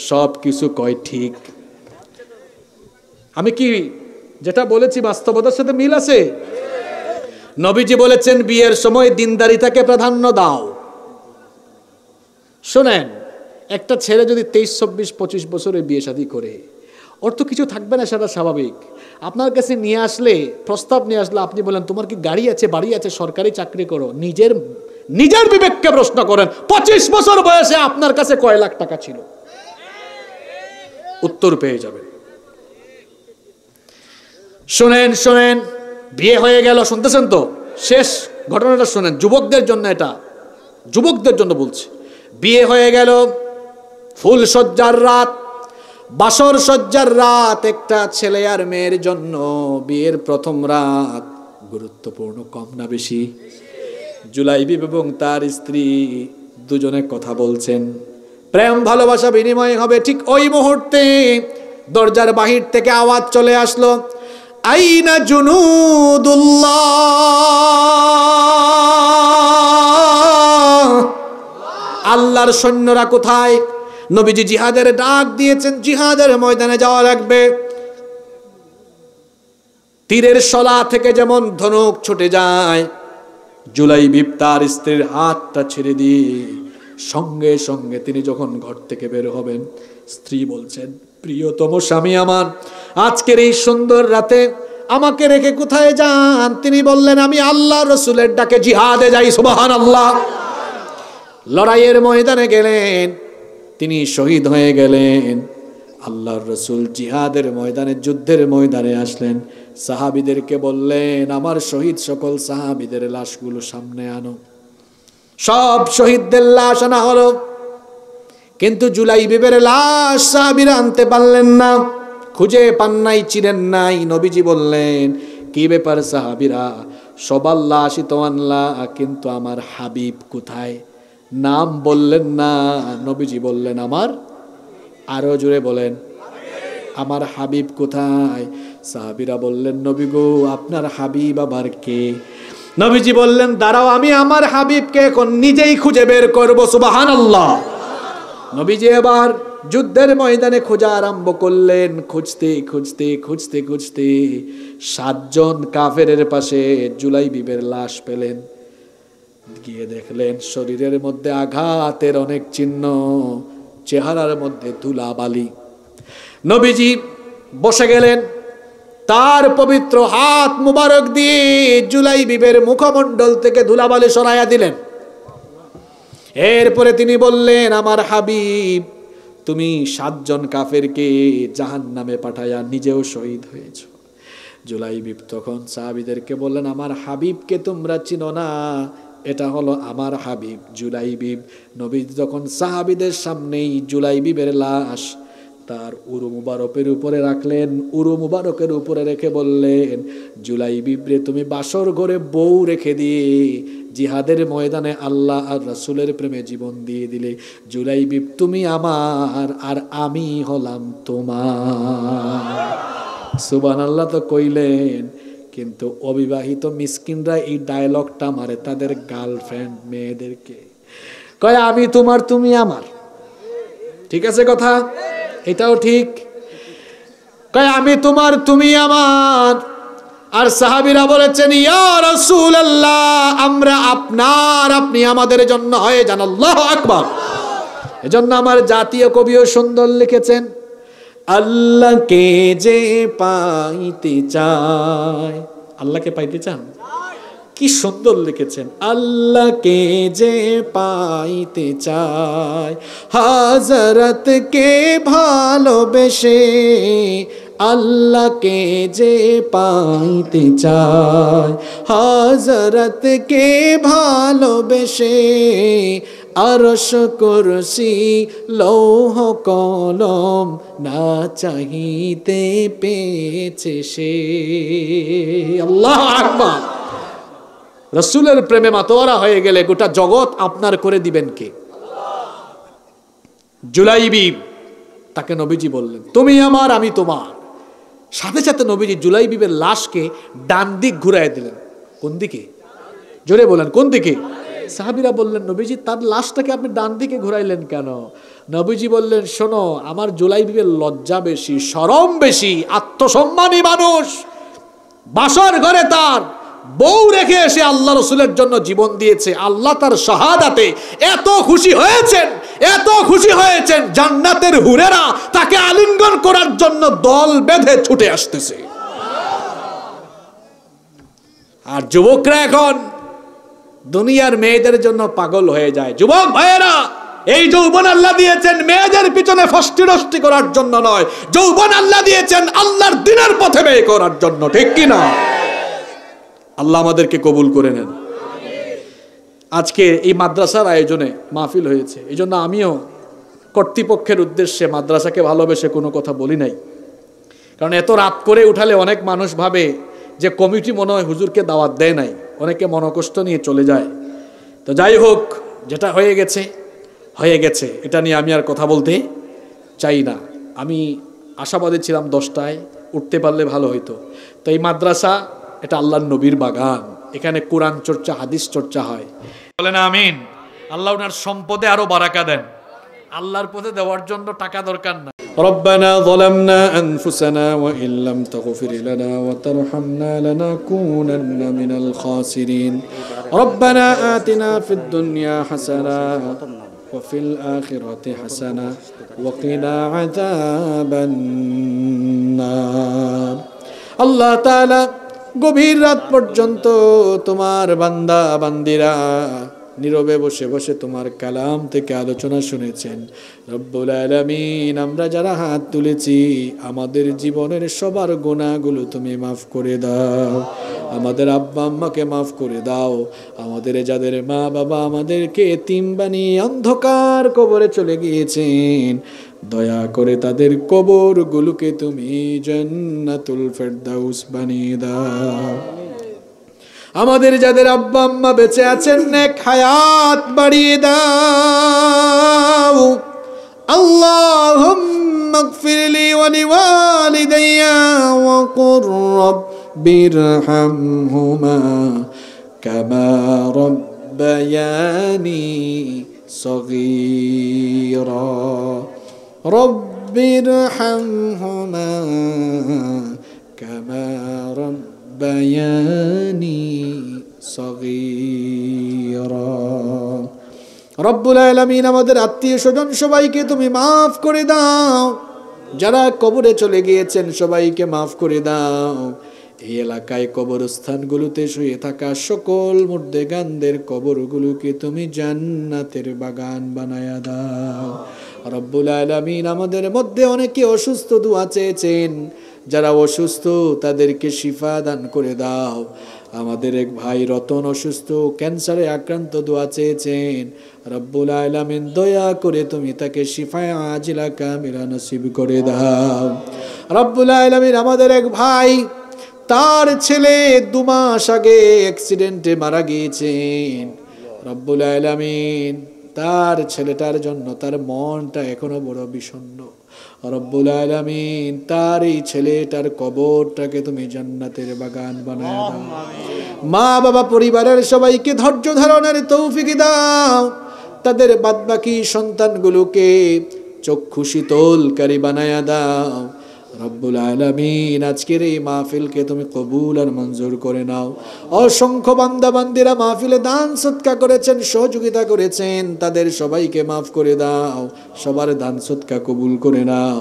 সব কিছু কয় ঠিক। আমি কি যেটা বলেছি বাস্তবতার সাথে মিল আছে? নবীজি বলেছেন, বিয়ের সময় দিনদারিতাকে প্রাধান্য দাও। শোনেন, একটা ছেলে যদি 23, 24, 25 বছরে বিয়ে শাদী করে, ওর তো কিছু থাকবে না, সেটা স্বাভাবিক। আপনার কাছে নিয়ে আসলে, প্রস্তাব নিয়ে আসলে, আপনি বলেন তোমার কি গাড়ি আছে, বাড়ি আছে, সরকারি চাকরি করো, নিজের বিবেককে প্রশ্ন করেন, 25 বছর বয়সে আপনার কাছে কয় লাখ টাকা ছিল? উত্তর পেয়ে যাবেন। শোনেন, বিয়ে হয়ে গেল, শুনতেছেন তো? শেষ ঘটনাটা শোনেন, যুবকদের জন্য, এটা যুবকদের জন্য বলছি। বিয়ে হয়ে গেল, ফুল সজ্জার রাত, বাসর সজ্জার রাত, একটা ছেলে আর মেয়ের জন্য বিয়ের প্রথম রাত গুরুত্বপূর্ণ, কম না বেশি? জুলাইবিব এবং তার স্ত্রী দুজনে কথা বলছেন, প্রেম ভালোবাসা বিনিময় হবে। ঠিক ওই মুহূর্তে দরজার বাহির থেকে আওয়াজ চলে আসলো, আইনা জুনুদুল্লাহ, আল্লাহর সৈন্যরা কোথায়? নবীজি জিহাদের ডাক দিয়েছেন, জিহাদের ময়দানে যাওয়া লাগবে। তীরের শলা থেকে যেমন ধনুক ছুটে যায়, জুলাইবিব তার স্ত্রীর হাতটা ছেড়ে দিয়ে সঙ্গে সঙ্গে তিনি যখন ঘর থেকে বের হবেন, স্ত্রী বলছেন, প্রিয়তম স্বামী আমার, আজকের এই সুন্দর রাতে আমাকে রেখে কোথায় যান? তিনি বললেন, আমি আল্লাহর রাসূলের ডাকে জিহাদে যাই। সুবহানাল্লাহ। লড়াইয়ের ময়দানে গেলেন, তিনি শহীদ হয়ে গেলেন। আল্লাহর রাসূল জিহাদের ময়দানে, যুদ্ধের ময়দানে আসলেন, সাহাবীদেরকে বললেন, আমার শহীদ সকল সাহাবীদের লাশগুলো সামনে আনো। সব শহীদদের লাশ আনা হলো, কিন্তু জুলাইবিবের লাশ সাহাবীরা আনতে পারলেন না, খুঁজে পান নাই, চিনেন নাই। নবীজি বললেন, কি ব্যাপার সাহাবীরা, সবার লাশই তো আনলা, কিন্তু আমার হাবিব কোথায়? নাম বললেন না। নবীজি বললেন, আমার, আরো জোরে বলেন, আমার হাবিব কোথায়? সাহাবীরা বললেন, নবী গো, আপনার হাবিব আবার কে? নবীজি বললেন, দাঁড়াও, আমি আমার হাবিবকে এখন নিজেই খুঁজে বের করব। সুবহানাল্লাহ। নবীজি এবার যুদ্ধের ময়দানে খোঁজা আরম্ভ করলেন। খুঁজতে খুঁজতে খুঁজতে খুঁজতে 7 জন কাফেরের পাশে জুলাইবিবের লাশ পেলেন। গিয়ে দেখলেন শরীরের মধ্যে আঘাতের অনেক চিহ্ন, চেহারার মধ্যে ধুলাবালি। নবীজি বসে গেলেন, তার পবিত্র হাত মুবারক দিয়ে জুলাইবিবের মুখমণ্ডল থেকে ধুলাবালি সরাইয়া দিলেন। এরপরে তিনি বললেন, আমার হাবিব, তুমি 7 জন কাফেরকে জাহান্নামে পাঠাইয়া নিজেও শহীদ হয়েছ। জুলাইবিব তখন সাহাবীদেরকে বললেন, আমার হাবিবকে তোমরা চিনো না, এটা হলো আমার হাবিব জুলাইবিব। নবী যখন সাহাবীদের সামনেই জুলাইবিবের লাশ তার উরু মুবারকের উপরে রাখলেন, উরু মুবারকের উপরে রেখে বললেন, জুলাইবিব রে, তুমি বাসর ঘরে বউ রেখে দিয়ে জিহাদের ময়দানে আল্লাহ আর রাসূলের প্রেমে জীবন দিয়ে দিলে। জুলাইবিব, তুমি আমার আর আমি হলাম তোমার। সুবহানাল্লাহ তো কইলেন, কিন্তু অবিবাহিত মিসকিনরা এই ডায়লগটা মারে তাদের গার্লফ্রেন্ড মেয়েদেরকে, কয় আমি তোমার তুমি আমার। ঠিক আছে কথা, এটাও ঠিক। কয় আমি তোমার তুমি আমার। আর সাহাবীরা বলেছেন, ইয়া রাসূলুল্লাহ, আমরা আপনার, আপনি আমাদের জন্য হয়ে যান। আল্লাহু আকবার। এজন্য আমার জাতীয় কবিও সুন্দর লিখেছেন, আল্লাহকে যে পাইতে চায়, আল্লাহকে পাইতে চান, কি সুন্দর লিখেছেন, আল্লাহকে যে পাইতে চায়, হাজরতকে ভালোবেসে, আল্লাহকে যে পাইতে চায়, হাজরতকে ভালোবেসে, আরশ কুরসি লৌহ কলম না চাহিতে পেয়েছে সে। আল্লাহু আকবার। রাসূলের প্রেমে মাতোয়ারা হয়ে গেলে গোটা জগৎ আপনার করে দিবেন কে? জুলাইবিব, তাকে নবীজি বললেন, তুমি আমার আমি তোমার। সাথে সাথে নবীজি জুলাইবিবের লাশকে ডান দিক ঘুরাই দিলেন। কোন দিকে? জোরে বলেন, কোন দিকে? সাহাবীরা বললেন, নবীজি তার লাশটাকে আপনি ডান দিকে ঘুরাইলেন কেন? নবীজি বললেন, শোনো, আমার জুলাইবিবের লজ্জা বেশি, শরম বেশি, আত্মসম্মানী মানুষ। বাসর ঘরে তার বউ রেখে এসে আল্লাহ রাসূলের জন্য জীবন দিয়েছে। আল্লাহ তার শাহাদাতে এত খুশি হয়েছেন, এত খুশি হয়েছেন, জান্নাতের হুরেরা তাকে আলিঙ্গন করার জন্য দল বেঁধে ছুটে আসতেছে। আর যুবকরা এখন দুনিয়ার মেয়েদের জন্য পাগল হয়ে যায়। যুবক ভাইয়েরা, এই যৌবন আল্লাহ দিয়েছেন মেয়েদের পিছনে ফষ্টি নষ্টি করার জন্য নয়, যৌবন আল্লাহ দিয়েছেন আল্লাহর দ্বীনের পথে ব্যয় করার জন্য। ঠিক কি না? আল্লাহ আমাদেরকে কবুল করে নেন। আজকে এই মাদ্রাসার আয়োজনে মাহফিল হয়েছে, এই জন্য আমিও কর্তৃপক্ষের উদ্দেশ্যে মাদ্রাসাকে ভালোবেসে কোনো কথা বলি নাই। কারণ এত রাত করে উঠালে অনেক মানুষ ভাবে যে কমিটি মনে হয় হুজুরকে দাওয়াত দেয় নাই, অনেকে মনোকষ্ট নিয়ে চলে যায়। তো যাই হোক, যেটা হয়ে গেছে হয়ে গেছে, এটা নিয়ে আমি আর কথা বলতে চাই না। আমি আশাবাদী ছিলাম 10টায় উঠতে পারলে ভালো হইতো। তো এই মাদ্রাসা এটা আল্লাহর নবীর বাগান, এখানে কোরআন চর্চা, হাদিস চর্চা হয়। বলেন আমিন। আল্লাহ ওনার সম্পদে আরো বারাকা দেন। আল্লাহর পথে দেওয়ার জন্য টাকা দরকার না। ربنا ظلمنا أنفسنا وإن لم تغفر لنا وترحمنا لنكونن من الخاسرين ربنا آتنا في الدنيا حسنة وفي الآخرة حسنة وقنا عذاب النار আল্লাহ তাআলা গভীর রাত পর্যন্ত তোমার বান্দা বান্দিরা
নীরবে বসে বসে তোমার কালাম থেকে আলোচনা শুনেছেন। রব্বুল আলামিন, আমরা যারা হাত তুলেছি আমাদের জীবনের সবার গুনাহগুলো তুমি মাফ করে দাও। আমাদের আব্বা আম্মাকে মাফ করে দাও। আমাদের যাদের মা বাবা আমাদেরকে এতিম বানিয়ে অন্ধকার কবরে চলে গিয়েছেন, দয়া করে তাদের কবরগুলোকে তুমি জান্নাতুল ফেরদাউস বানিয়ে দাও। আমাদের যাদের আব্বা আম্মা বেঁচে আছেন, নেক হায়াত বাড়িয়ে দাও। আল্লাহুম্মা ইগফির লি ওয়া লিওয়ালিদাইয়া ওয়া কুর রাব্বিরহামহুমা কামা রাব্বায়ানি সগীরা। রাব্বিরহামহুমা কামা রাব্বায়ানি সগীরা। রব্বুল আলামিন, আমাদের আত্মীয় স্বজন সবাইকে তুমি মাফ করে দাও। যারা কবরে চলে গিয়েছেন সবাইকে মাফ করে দাও। এই এলাকায় কবরস্থানগুলোতে শুয়ে থাকা সকল মুর্দেগানদের কবরগুলোকে তুমি জান্নাতের বাগান বানায়া দাও। রব্বুল আলামিন, আমাদের মধ্যে অনেকে অসুস্থ, দোয়া চেয়েছেন। যারা অসুস্থ তাদেরকে শিফা দান করে দাও। আমাদের এক ভাই রতন অসুস্থ, ক্যান্সারে আক্রান্ত, দোয়া চেয়েছেন। রব্বুল আলামিন, দয়া করে তুমি তাকে শিফায়ে আজিলা কামিলা নসিব করে দাও। রব্বুল আলামিন, আমাদের এক ভাই, তার ছেলে 2 মাস আগে অ্যাক্সিডেন্টে মারা গিয়েছেন। রব্বুল আলামিন, তার ছেলেটার জন্য তার মনটা এখনো বড় বিষণ্ণ। রব্বুল আলামিন, তার এই ছেলেটার কবরটাকে তুমি জান্নাতের বাগান বানায় দাও। মা বাবা পরিবারের সবাইকে ধৈর্য ধারণের তৌফিক দাও। তাদের বাদবাকি সন্তানগুলোকে চক্ষু শীতলকারী বানায়া দাও। রব্বুল আলামিন, আজকের এই মাহফিলকে তুমি কবুল আর মঞ্জুর করে নাও। অসংখ্য বান্দা বান্দিরা মাহফিলে দান সদকা করেছেন, সহযোগিতা করেছেন, তাদের সবাইকে মাফ করে দাও। সবার দান সদকা কবুল করে নাও।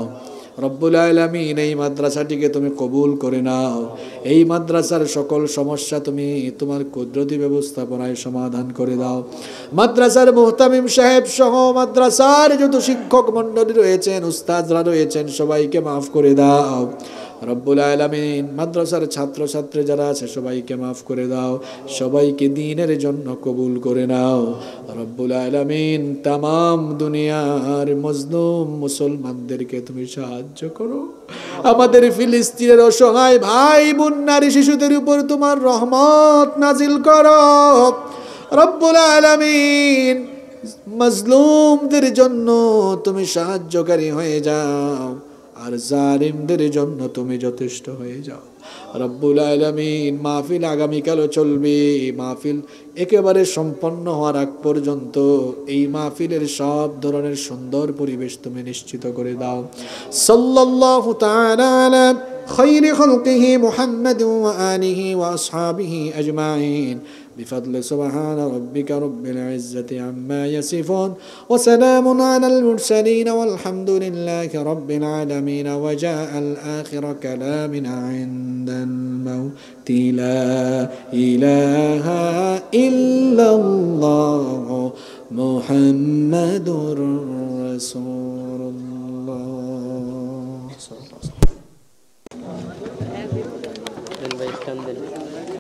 রব্বুল আলামিন, এই মাদ্রাসাটিকে তুমি কবুল করে নাও। এই মাদ্রাসার সকল সমস্যা তুমি তোমার কুদরতি ব্যবস্থাপনায় সমাধান করে দাও। মাদ্রাসার মুহতামিম সাহেব সহ মাদ্রাসার যত শিক্ষক মণ্ডলী রয়েছেন, উস্তাদরা রয়েছেন, সবাইকে মাফ করে দাও। রব্বুল আলামিন, মাদ্রাসার ছাত্র ছাত্রী যারা আছে সবাইকে মাফ করে দাও। সবাইকে দ্বীনের জন্য কবুল করে নাও। রব্বুল আলামিন, তামাম দুনিয়ার মজলুম মুসলমানদেরকে তুমি সাহায্য করো। আমাদের ফিলিস্তিনের অসহায় ভাই বোন নারী শিশুদের উপর তোমার রহমত নাজিল করো। রব্বুল আলামিন, মজলুমদের জন্য তুমি সাহায্যকারী হয়ে যাও, আর জালিমদের জন্য তুমি যথেষ্ট হয়ে যাও। রব্বুল আলামিন, মাহফিল আগামীকালও চলবে। মাহফিল একেবারে সম্পন্ন হওয়ার আগ পর্যন্ত এই মাহফিলের সব ধরনের সুন্দর পরিবেশ তুমি নিশ্চিত করে দাও। সাল্লাল্লাহু তাআলা আলা খায়রি খালকিহি মুহাম্মাদ ওয়া আলিহি ওয়া আসহাবিহি আজমাইন بفضل سبحان ربك رب العزة عما يصفون وسلام على المرسلين والحمد لله رب العالمين. وجاء الآخر كلامنا عند الموت لا إله إلا الله محمد رسول الله.